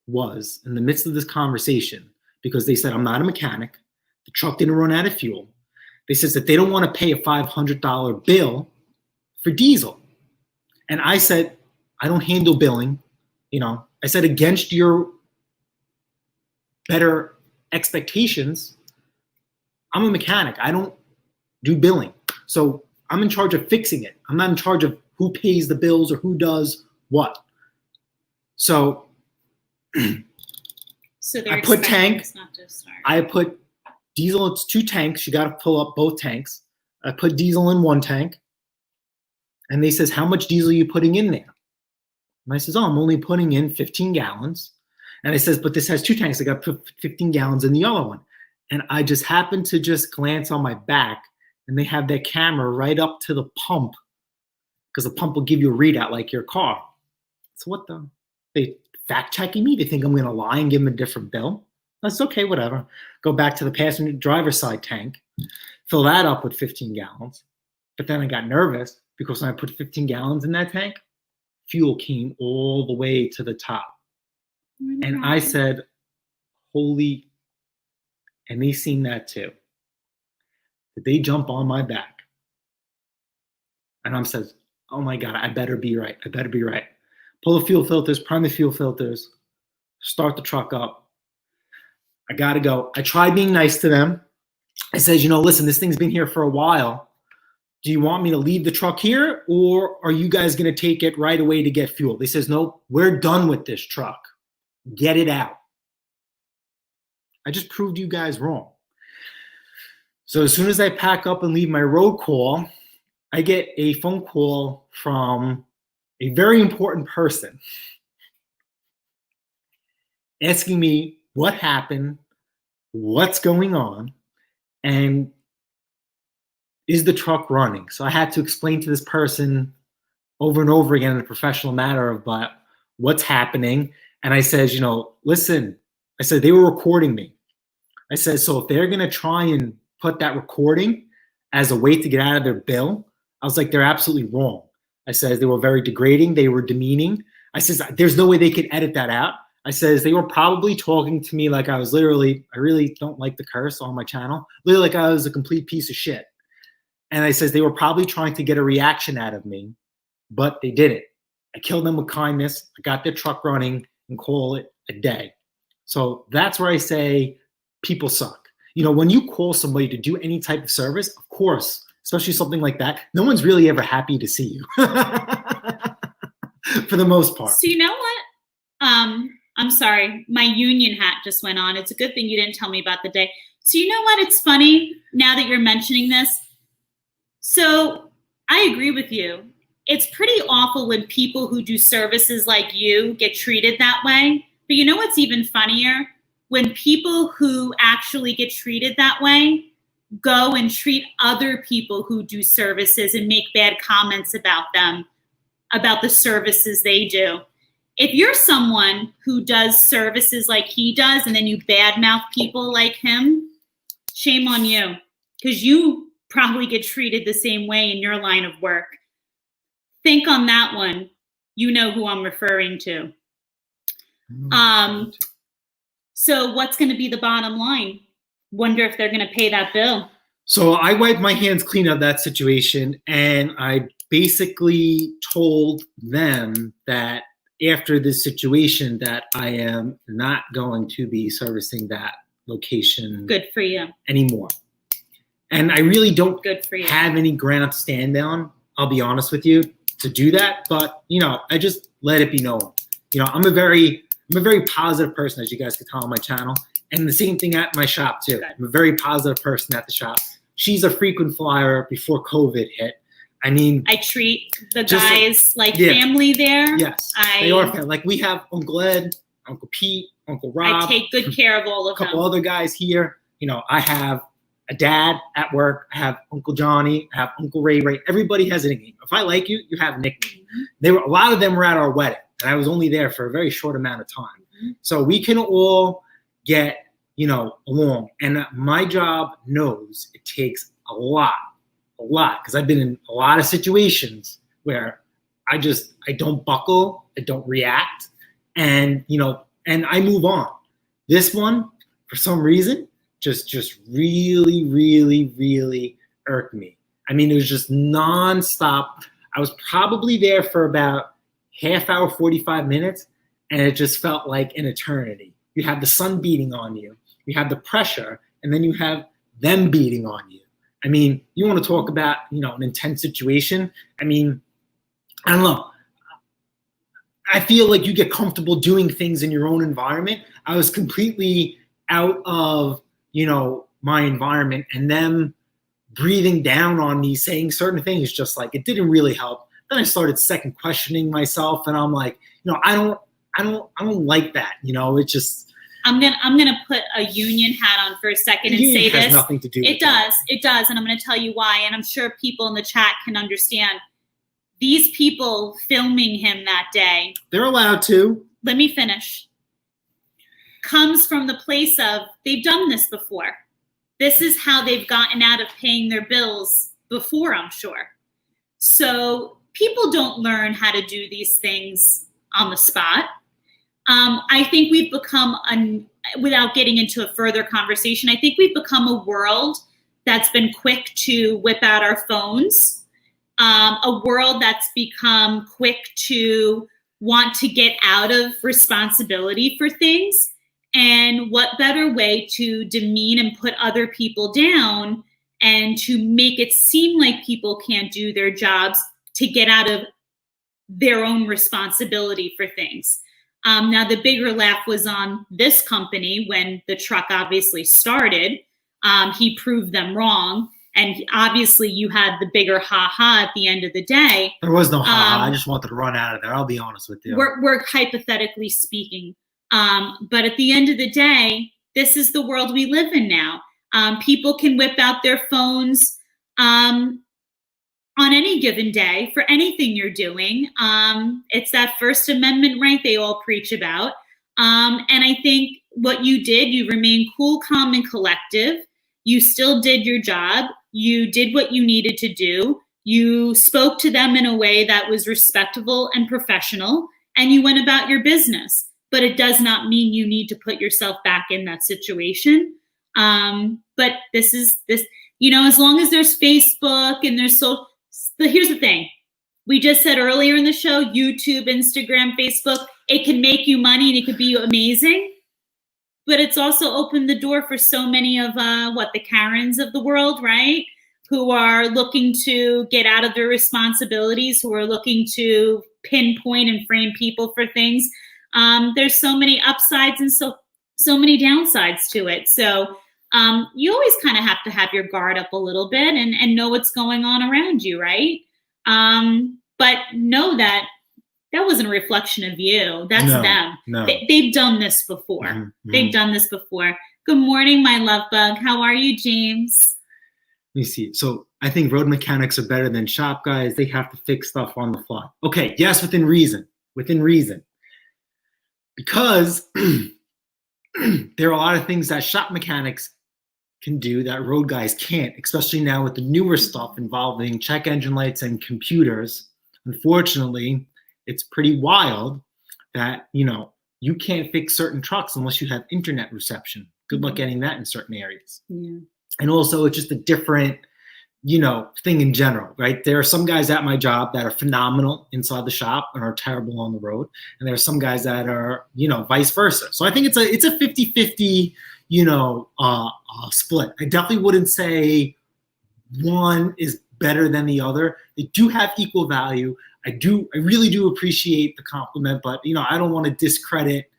was, in the midst of this conversation, because they said, I'm not a mechanic, the truck didn't run out of fuel. They said that they don't want to pay a $500 bill for diesel. And I said, I don't handle billing. I said, against your better expectations, I'm a mechanic. I don't do billing. So I'm in charge of fixing it. I'm not in charge of who pays the bills or who does what. So I put tanks. I put diesel. It's 2 tanks. You got to pull up both tanks. I put diesel in 1 tank. And they says, how much diesel are you putting in there? And I says, I'm only putting in 15 gallons. And I says, but this has 2 tanks. I got to put 15 gallons in the other one. And I just happened to just glance on my back, and they have their camera right up to the pump, because the pump will give you a readout like your car. So what the? They fact checking me? They think I'm going to lie and give them a different bill? That's okay, whatever. Go back to the passenger driver's side tank, fill that up with 15 gallons. But then I got nervous because when I put 15 gallons in that tank, fuel came all the way to the top. And I said, holy, and they seen that too. They jump on my back. And I'm says, oh my God, I better be right. I better be right. Pull the fuel filters, prime the fuel filters, start the truck up. I got to go. I tried being nice to them. I says, listen, this thing's been here for a while. Do you want me to leave the truck here, or are you guys going to take it right away to get fuel? They says, no, we're done with this truck. Get it out. I just proved you guys wrong. So as soon as I pack up and leave my road call, I get a phone call from a very important person asking me what happened, what's going on. And is the truck running? So I had to explain to this person over and over again in a professional manner about what's happening. And I says, listen, I said, they were recording me. I said, so if they're going to try and put that recording as a way to get out of their bill, I was like, they're absolutely wrong. I said, they were very degrading. They were demeaning. I says, there's no way they could edit that out. I says, they were probably talking to me like I was literally, I really don't like the curse on my channel, literally like I was a complete piece of shit. And I says, they were probably trying to get a reaction out of me, but they didn't. I killed them with kindness. I got their truck running and call it a day. So that's where I say people suck. When you call somebody to do any type of service, of course, especially something like that, no one's really ever happy to see you for the most part. So you know what? I'm sorry, my union hat just went on. It's a good thing you didn't tell me about the day. So you know what? It's funny now that you're mentioning this. So I agree with you. It's pretty awful when people who do services like you get treated that way. But you know what's even funnier? When people who actually get treated that way go and treat other people who do services and make bad comments about them, about the services they do. If you're someone who does services like he does and then you badmouth people like him, shame on you, because you probably get treated the same way in your line of work. Think on that one. You know who I'm referring to. So what's going to be the bottom line? Wonder if they're going to pay that bill. So I wiped my hands clean of that situation, and I basically told them that after this situation that I am not going to be servicing that location Good for you. anymore. And I really don't Good for you. have any ground to stand on, I'll be honest with you, to do that. But, I just let it be known. I'm a very positive person, as you guys can tell on my channel. And the same thing at my shop, too. Good. I'm a very positive person at the shop. She's a frequent flyer before COVID hit. I mean, I treat the guys like family there. Yes, they are family. Like we have Uncle Ed, Uncle Pete, Uncle Rob. I take good care of all of them. A couple other guys here. I have a dad at work. I have Uncle Johnny. I have Uncle Ray. Everybody has a nickname. If I like you, you have a nickname. A lot of them were at our wedding, and I was only there for a very short amount of time. So we can all get, along. And my job knows it takes a lot, because I've been in a lot of situations where I don't buckle, I don't react, and I move on. This one, for some reason, just really, really, really irked me. I mean, it was just nonstop. I was probably there for about half hour, 45 minutes, and it just felt like an eternity. You have the sun beating on you, you have the pressure, and then you have them beating on you. I mean, you want to talk about, an intense situation. I mean, I don't know. I feel like you get comfortable doing things in your own environment. I was completely out of, my environment, and them breathing down on me, saying certain things, just like it didn't really help. Then I started second questioning myself, and I'm like, I don't like that. It just. I'm gonna put a union hat on for a second and say this. Has nothing to do with it does, and I'm gonna tell you why. And I'm sure people in the chat can understand. These people filming him that day, they're allowed to. Let me finish. Comes from the place of they've done this before. This is how they've gotten out of paying their bills before, I'm sure. So people don't learn how to do these things on the spot. I think we've become, without getting into a further conversation, I think we've become a world that's been quick to whip out our phones, a world that's become quick to want to get out of responsibility for things. And what better way to demean and put other people down and to make it seem like people can't do their jobs to get out of their own responsibility for things. Now, the bigger laugh was on this company when the truck obviously started. He proved them wrong. And obviously you had the bigger ha-ha at the end of the day. There was no ha-ha. I just wanted to run out of there. I'll be honest with you. We're hypothetically speaking. But at the end of the day, this is the world we live in now. People can whip out their phones on any given day for anything you're doing. It's that First Amendment right they all preach about. And I think what you did, you remained cool, calm, and collective. You still did your job. You did what you needed to do. You spoke to them in a way that was respectful and professional, and you went about your business. But it does not mean you need to put yourself back in that situation. But this, as long as there's Facebook and there's here's the thing. We just said earlier in the show, YouTube, Instagram, Facebook, it can make you money and it could be amazing. But it's also opened the door for so many of the Karens of the world, right? Who are looking to get out of their responsibilities, who are looking to pinpoint and frame people for things. There's so many upsides and so many downsides to it. So you always kind of have to have your guard up a little bit and know what's going on around you, right? But know that wasn't a reflection of you. That's them. No. They've done this before. Mm-hmm. They've done this before. Good morning, my love bug. How are you, James? Let me see. So I think road mechanics are better than shop guys. They have to fix stuff on the fly. Okay, yes, within reason. Because there are a lot of things that shop mechanics can do that road guys can't, especially now with the newer stuff involving check engine lights and computers. Unfortunately, it's pretty wild that, you can't fix certain trucks unless you have internet reception. Good luck getting that in certain areas. Yeah. And also it's just a different, thing in general, right? There are some guys at my job that are phenomenal inside the shop and are terrible on the road. And there are some guys that are, vice versa. So I think it's a 50-50, split. I definitely wouldn't say one is better than the other. They do have equal value. I really do appreciate the compliment, but, I don't want to discredit,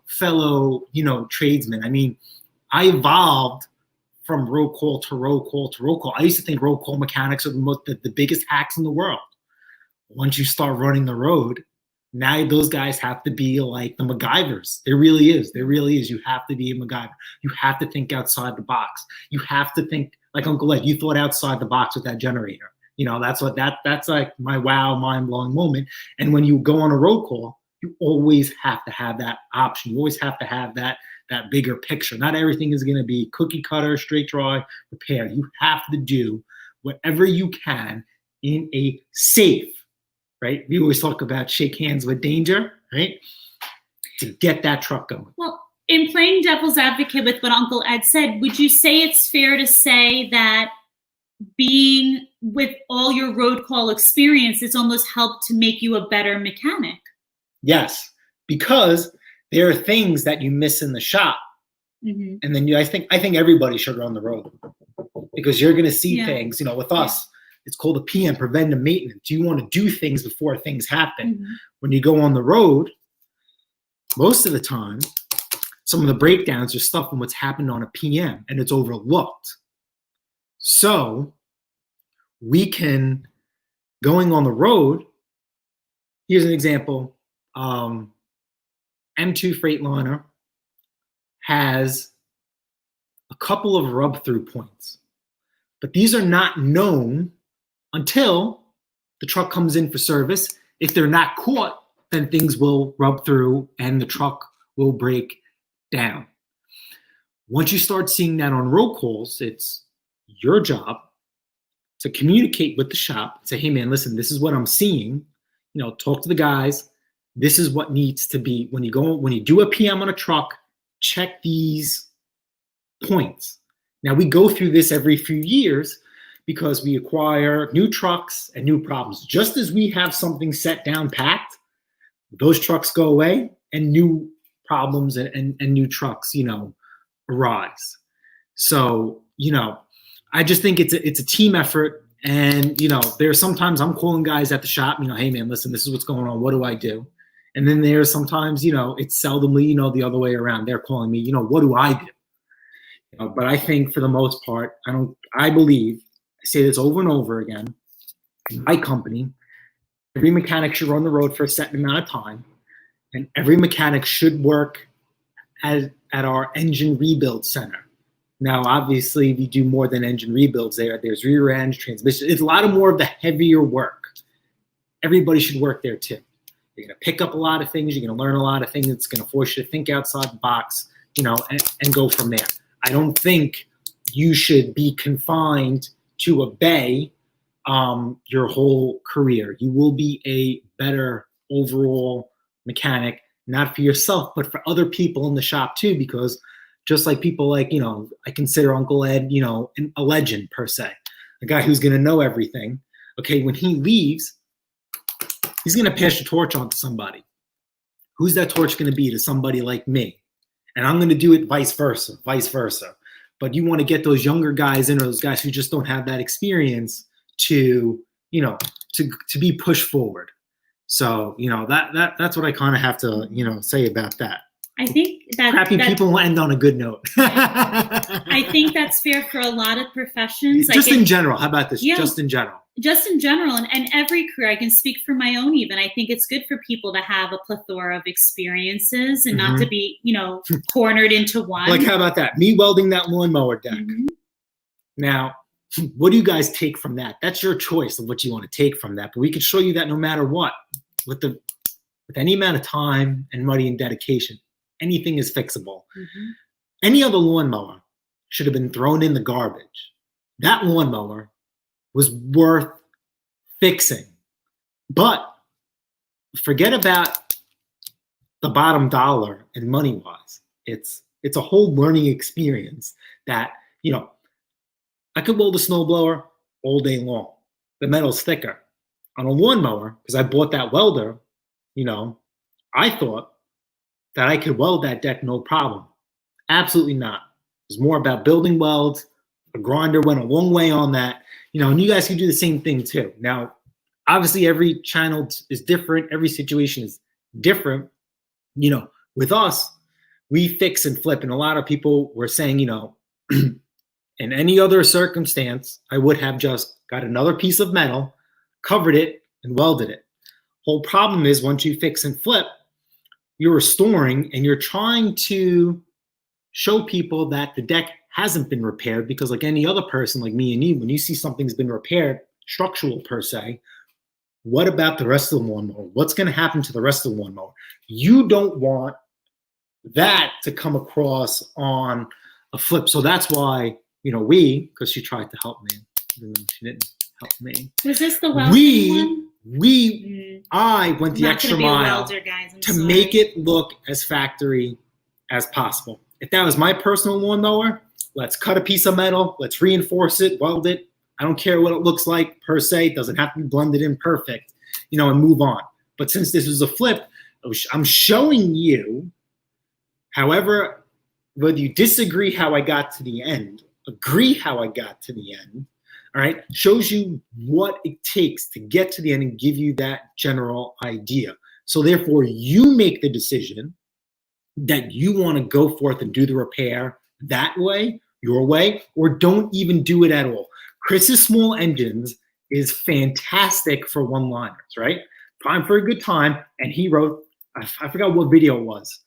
fellow, tradesmen. I mean, I evolved from roll call to roll call to roll call. I used to think roll call mechanics are the biggest hacks in the world. Once you start running the road, now those guys have to be like the MacGyvers. There really is. You have to be a MacGyver. You have to think outside the box. You have to think like Uncle Ed. You thought outside the box with that generator. That's like my wow, mind-blowing moment. And when you go on a roll call, you always have to have that option. You always have to have that bigger picture. Not everything is going to be cookie cutter, straight draw, repair. You have to do whatever you can in a safe, right? We always talk about shake hands with danger, right? To get that truck going. Well, in playing devil's advocate with what Uncle Ed said, would you say it's fair to say that being with all your road call experience, it's almost helped to make you a better mechanic? Yes, because there are things that you miss in the shop. Mm-hmm. And then I think everybody should run the road because you're going to see things, with us, it's called a PM, preventive maintenance. You want to do things before things happen. Mm-hmm. When you go on the road, most of the time, some of the breakdowns are stuff from what's happened on a PM and it's overlooked. So we can, going on the road, here's an example. M2 Freightliner has a couple of rub-through points, but these are not known until the truck comes in for service. If they're not caught, then things will rub through and the truck will break down. Once you start seeing that on roll calls, it's your job to communicate with the shop, say, hey man, listen, this is what I'm seeing. Talk to the guys. This is what needs to be, when you do a PM on a truck, check these points. Now we go through this every few years because we acquire new trucks and new problems. Just as we have something set down packed, those trucks go away and new problems and new trucks, arise. So, I just think it's a team effort. And, there's sometimes I'm calling guys at the shop, hey man, listen, this is what's going on. What do I do? And then there's sometimes, it's seldomly, the other way around. They're calling me, what do I do? But I think for the most part, I believe, I say this over and over again, in my company, every mechanic should run the road for a certain amount of time. And every mechanic should work at our engine rebuild center. Now, obviously, we do more than engine rebuilds there. There's rear end, transmission. It's a lot of more of the heavier work. Everybody should work there too. You're going to pick up a lot of things. You're going to learn a lot of things. It's going to force you to think outside the box, and go from there. I don't think you should be confined to a bay your whole career. You will be a better overall mechanic, not for yourself, but for other people in the shop too, because just like people like, I consider Uncle Ed, a legend per se, a guy who's going to know everything. Okay, when he leaves, he's going to pass the torch on to somebody. Who's that torch going to be? To somebody like me. And I'm going to do it vice versa. But you want to get those younger guys in, or those guys who just don't have that experience to be pushed forward. So, that's what I kind of have to, say about that. I think that crappy people will end on a good note. I think that's fair for a lot of professions. Just in general. How about this? Yeah, just in general. Just in general, and every career. I can speak for my own even. I think it's good for people to have a plethora of experiences and not to be, cornered into one. Like, how about that? Me welding that lawnmower deck. Now, what do you guys take from that? That's your choice of what you want to take from that. But we could show you that no matter what, with any amount of time and money and dedication, anything is fixable. Any other lawnmower should have been thrown in the garbage. That lawnmower was worth fixing. But forget about the bottom dollar and money-wise. It's a whole learning experience that, I could weld a snowblower all day long. The metal's thicker. On a lawnmower, because I bought that welder, I thought that I could weld that deck no problem. Absolutely not. It was more about building welds. A grinder went a long way on that, and you guys can do the same thing too. Now, obviously, every channel is different. Every situation is different. With us, we fix and flip, and a lot of people were saying, in any other circumstance, I would have just got another piece of metal, covered it, and welded it. Whole problem is once you fix and flip, you're restoring and you're trying to show people that the deck hasn't been repaired, because like any other person like me and you, when you see something's been repaired, structural per se, what about the rest of the lawnmower? What's going to happen to the rest of the lawnmower? You don't want that to come across on a flip. So that's why, because she tried to help me, even though she didn't help me. Was this the welding one? I went the extra mile to make it look as factory as possible. If that was my personal lawnmower, let's cut a piece of metal, let's reinforce it, weld it. I don't care what it looks like per se. It doesn't have to be blended in perfect, and move on. But since this is a flip, I'm showing you, however, whether you disagree how I got to the end, agree how I got to the end, all right, shows you what it takes to get to the end and give you that general idea. So therefore, you make the decision that you want to go forth and do the repair that way, your way, or don't even do it at all. Chris's Small Engines is fantastic for one-liners, right? Prime for a good time, and he wrote, I forgot what video it was,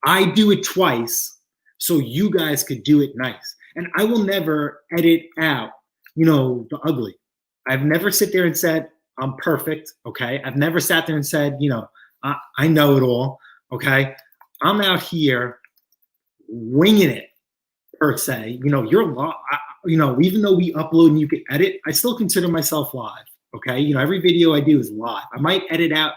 I do it twice so you guys could do it nice. And I will never edit out, the ugly. I've never sit there and said, I'm perfect, okay? I've never sat there and said, I know it all, okay? I'm out here winging it, per se. You're live. Even though we upload and you can edit, I still consider myself live, okay? Every video I do is live. I might edit out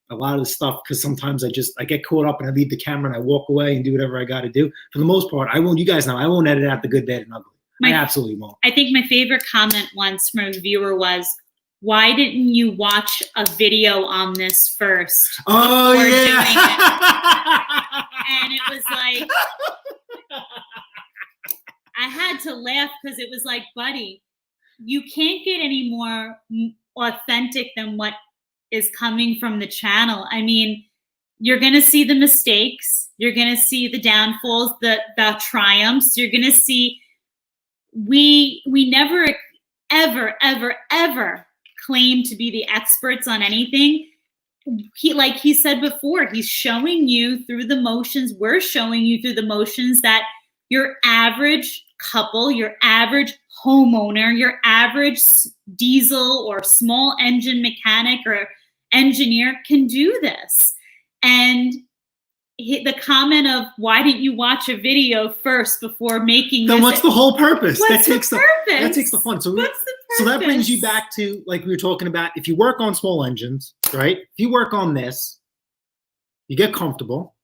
a lot of the stuff because sometimes I get caught up and I leave the camera and I walk away and do whatever I got to do. For the most part, you guys know, I won't edit out the good, bad, and ugly. I absolutely won't. I think my favorite comment once from a viewer was, why didn't you watch a video on this first? Oh, yeah. Doing it? And it was like, I had to laugh because it was like, buddy, you can't get any more authentic than what is coming from the channel. I mean, you're going to see the mistakes. You're going to see the downfalls, the triumphs. You're going to see, we never, ever, ever, ever claim to be the experts on anything. Like he said before, he's showing you through the motions. We're showing you through the motions that your average couple, your average homeowner, your average diesel or small engine mechanic or engineer can do this. And the comment of, why didn't you watch a video first before making then this? What's the whole purpose? That takes the fun. So, what's the purpose? So that brings you back to, like we were talking about, if you work on small engines, right? If you work on this, you get comfortable.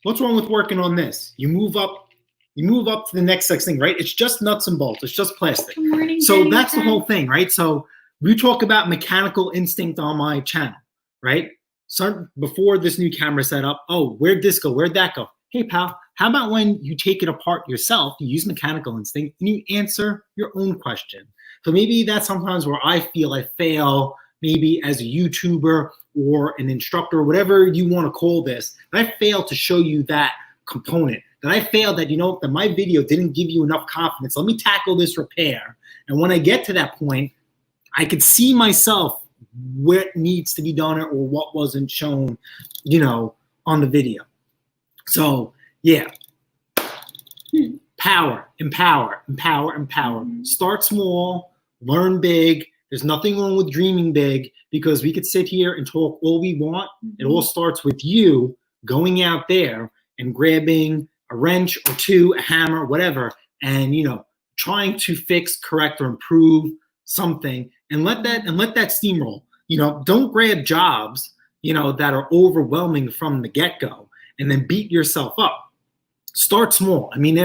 What's wrong with working on this? You move up to the next thing, right? It's just nuts and bolts. It's just plastic. Good morning, So Jenny. that's the whole thing, right? So we talk about mechanical instinct on my channel, right? So before this new camera setup, oh, where'd this go? Where'd that go? Hey, pal, how about when you take it apart yourself, you use mechanical instinct, and you answer your own question? So maybe that's sometimes where I feel I fail, maybe as a YouTuber or an instructor, whatever you want to call this, that I fail to show you that component, that I failed that, that my video didn't give you enough confidence. Let me tackle this repair. And when I get to that point, I could see myself what needs to be done or what wasn't shown, on the video. So yeah, empower. Start small, learn big. There's nothing wrong with dreaming big, because we could sit here and talk all we want. It all starts with you going out there and grabbing a wrench or two, a hammer, whatever, and trying to fix, correct, or improve something, and let that steamroll. Don't grab jobs, that are overwhelming from the get-go and then beat yourself up. Start small. I mean,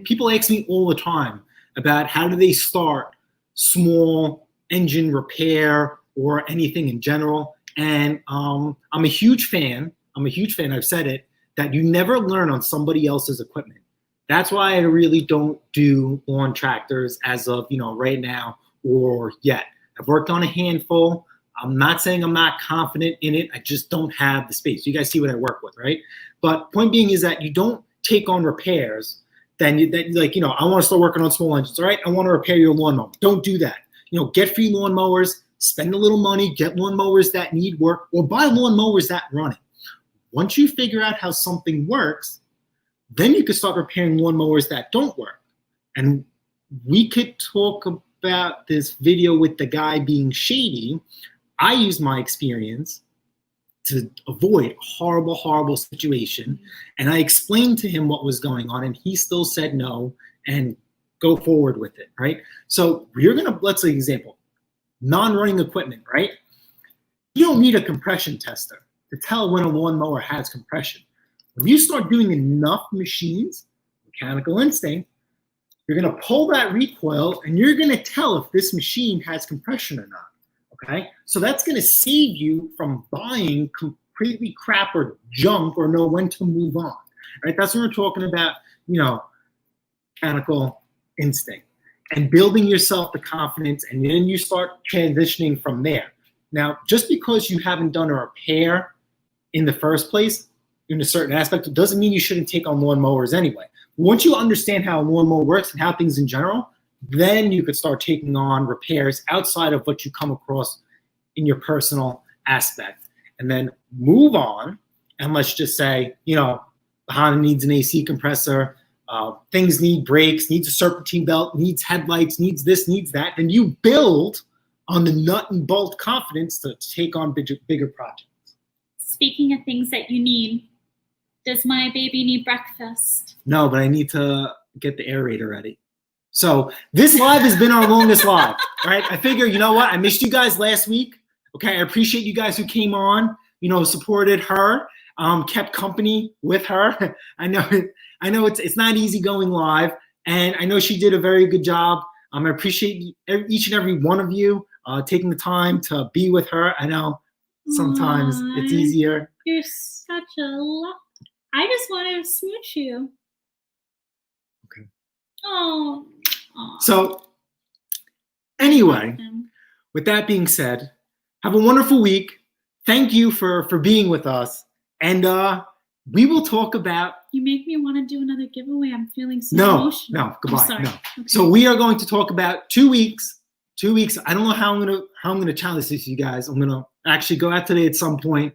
people ask me all the time about how do they start small engine repair or anything in general. And I'm a huge fan. I've said it, that you never learn on somebody else's equipment. That's why I really don't do lawn tractors as of, right now or yet. I've worked on a handful. I'm not saying I'm not confident in it. I just don't have the space. You guys see what I work with, right? But point being is that you don't take on repairs. I want to start working on small engines, all right? I want to repair your lawnmower. Don't do that. Get free lawnmowers, spend a little money, get lawnmowers that need work, or buy lawnmowers that run it. Once you figure out how something works, then you can start repairing lawnmowers that don't work. And we could talk about this video with the guy being shady. I use my experience to avoid a horrible, horrible situation. And I explained to him what was going on, and he still said no and go forward with it, right? So let's say example, non-running equipment, right? You don't need a compression tester to tell when a lawnmower has compression. When you start doing enough machines, mechanical instinct, you're going to pull that recoil and you're going to tell if this machine has compression or not. Okay, so that's going to save you from buying completely crap or junk or know when to move on. Right? That's what we're talking about. Mechanical instinct and building yourself the confidence, and then you start transitioning from there. Now, just because you haven't done a repair in the first place in a certain aspect, it doesn't mean you shouldn't take on lawnmowers anyway. Once you understand how a lawnmower works and how things in general, then you could start taking on repairs outside of what you come across in your personal aspect. And then move on, and let's just say, the Honda needs an AC compressor, things need brakes, needs a serpentine belt, needs headlights, needs this, needs that. Then you build on the nut and bolt confidence to take on bigger projects. Speaking of things that you need, does my baby need breakfast? No, but I need to get the aerator ready. So this live has been our longest live, all right? I figure, you know what? I missed you guys last week. Okay, I appreciate you guys who came on, supported her, kept company with her. I know it's not easy going live, and I know she did a very good job. I appreciate each and every one of you taking the time to be with her. I know sometimes it's easier. You're such a love. I just want to smooch you. Okay. Oh. So, anyway, with that being said, have a wonderful week. Thank you for being with us. And we will talk about... You make me want to do another giveaway. I'm feeling so emotional. No, goodbye. No. Okay. So we are going to talk about 2 weeks. 2 weeks. I don't know how I'm gonna challenge this to you guys. I'm gonna actually go out today at some point.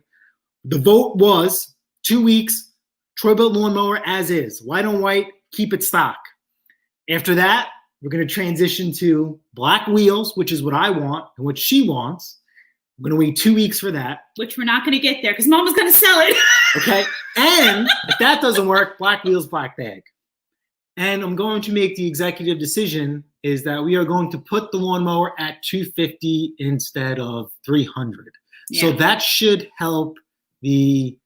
The vote was 2 weeks, Troy-Bilt lawnmower as is. White on white, keep it stock. After that, we're going to transition to black wheels, which is what I want and what she wants. I'm going to wait 2 weeks for that. Which we're not going to get there because Mama's going to sell it. Okay. And if that doesn't work, black wheels, black bag. And I'm going to make the executive decision is that we are going to put the lawnmower at $250 instead of $300. Yeah. So that should help the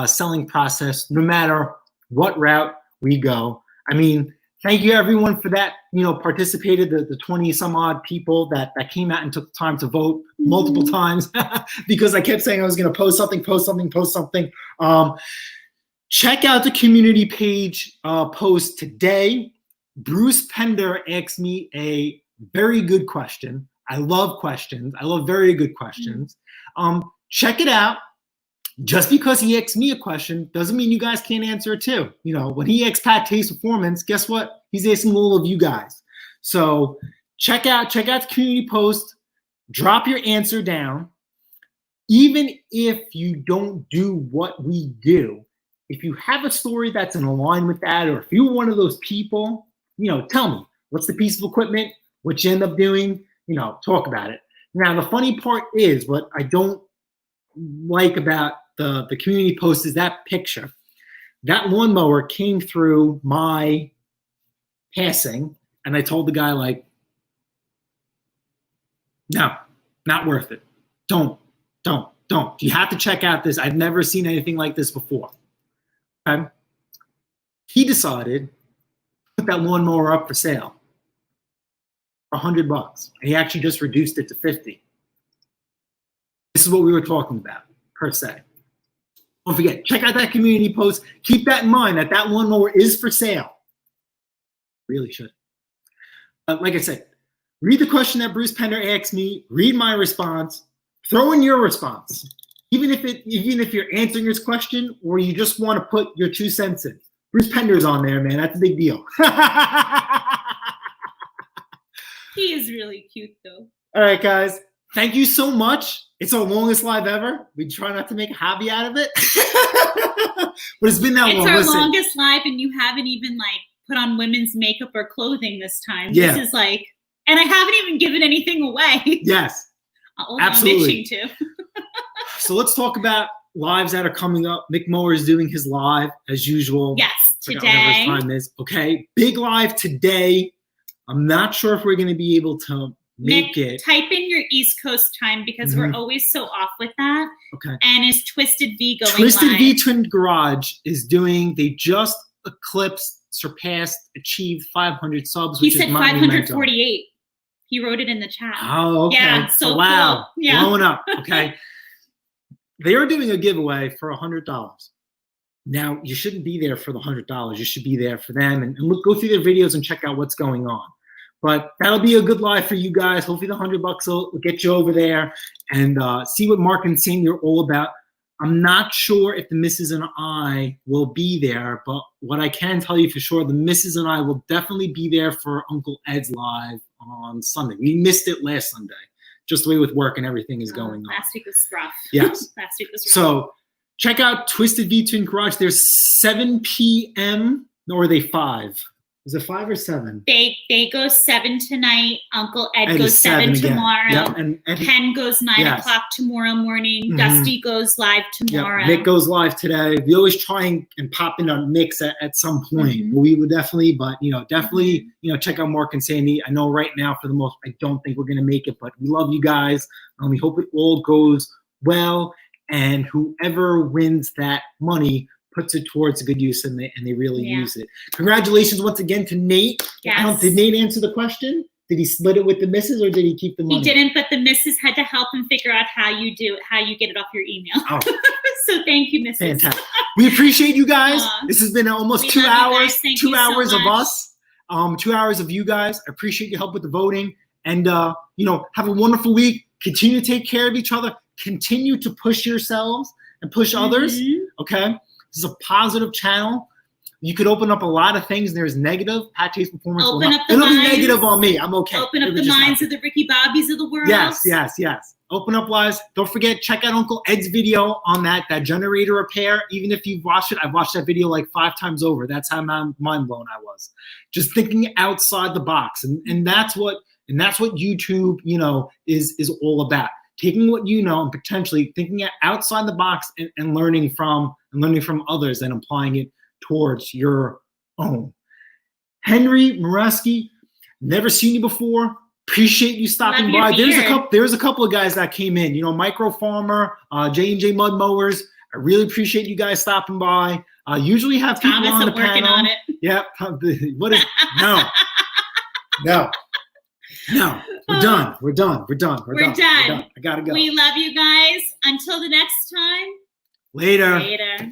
selling process no matter what route we go. I mean, thank you everyone for that, participated, the 20 some odd people that came out and took the time to vote multiple times because I kept saying I was going to post something. Check out the community page post today. Bruce Pender asked me a very good question. I love questions. I love very good questions. Check it out. Just because he asked me a question doesn't mean you guys can't answer it too. When he asked Pat Taste Performance, guess what? He's asking all of you guys. So check out the community post. Drop your answer down. Even if you don't do what we do, if you have a story that's in line with that, or if you're one of those people, tell me what's the piece of equipment, what you end up doing, talk about it. Now, the funny part is what I don't like about the community post is that picture. That lawnmower came through my passing, and I told the guy, like, no, not worth it. Don't. You have to check out this. I've never seen anything like this before. Okay? He decided to put that lawnmower up for sale for $100, and he actually just reduced it to $50. This is what we were talking about, per se. Don't forget, check out that community post. Keep that in mind that lawnmower is for sale. Really should. Like I said, read the question that Bruce Pender asked me. Read my response. Throw in your response. Even if you're answering his question or you just want to put your 2 cents in. Bruce Pender's on there, man. That's a big deal. He is really cute, though. All right, guys. Thank you so much. It's our longest live ever. We try not to make a hobby out of it. But it's been that long. It's our longest live, and you haven't even, put on women's makeup or clothing this time. Yeah. This is and I haven't even given anything away. Yes. Absolutely. I'm bitching too. So let's talk about lives that are coming up. Mick Mower is doing his live as usual. Yes, today. Whatever his time is. Okay, big live today. I'm not sure if we're going to be able to make Mick, it. type in your East Coast time because we're always so off with that. Okay. And is Twisted V going Twisted live? V Twin Garage is doing. They just achieved 500 subs. He which said is monumental. 548. He wrote it in the chat. Oh, okay. Yeah, so wow. Cool. Yeah. Blowing up. Okay. They are doing a giveaway for $100. Now, you shouldn't be there for the $100. You should be there for them and go through their videos and check out what's going on. But that'll be a good live for you guys. Hopefully the $100 will get you over there and see what Mark and Sandy are all about. I'm not sure if the missus and I will be there, but what I can tell you for sure, the missus and I will definitely be there for Uncle Ed's live on Sunday. We missed it last Sunday, just the way with work and everything is going on. Last week was rough. Yes. Last week was rough. So check out Twisted V Twin Garage. There's 7 p.m. Or are they 5? Is it 5 or 7? They go 7 tonight. Uncle Ed goes 7 tomorrow. Yep. And Ken goes 9 o'clock tomorrow morning. Dusty goes live tomorrow. Yep. Mick goes live today. We always try and pop in a mix at some point. We would definitely, but definitely, check out Mark and Sandy. I know right now for the most, I don't think we're gonna make it, but we love you guys. We hope it all goes well, and whoever wins that money puts it towards a good use, and they really use it. Congratulations once again to Nate. Yes. Did Nate answer the question? Did he split it with the missus, or did he keep the money? He didn't, but the missus had to help him figure out how you get it off your email. Oh. So thank you, missus. Fantastic. We appreciate you guys. This has been almost 2 hours. 2 hours of us. 2 hours of you guys. I appreciate your help with the voting. And have a wonderful week. Continue to take care of each other. Continue to push yourselves and push others. Okay? This is a positive channel. You could open up a lot of things. There's negative. Pate's performance will Open not. up the It'll be minds. negative on me. I'm okay. Open up It the would just minds happen. of the Ricky Bobbies of the world. Yes. Open up lives. Don't forget, check out Uncle Ed's video on that generator repair. Even if you've watched it, I've watched that video like 5 times over. That's how mind blown I was. Just thinking outside the box. And that's what YouTube, is all about. Taking what you know and potentially thinking outside the box and learning from others and applying it towards your own. Henry Moreski, never seen you before. Appreciate you stopping by. There's a couple of guys that came in. Micro Farmer, J&J Mud Mowers. I really appreciate you guys stopping by. Usually have people Thomas on the working panel. on it. Yep. What is no. We're done. We're done. I gotta go. We love you guys. Until the next time. Later. Later.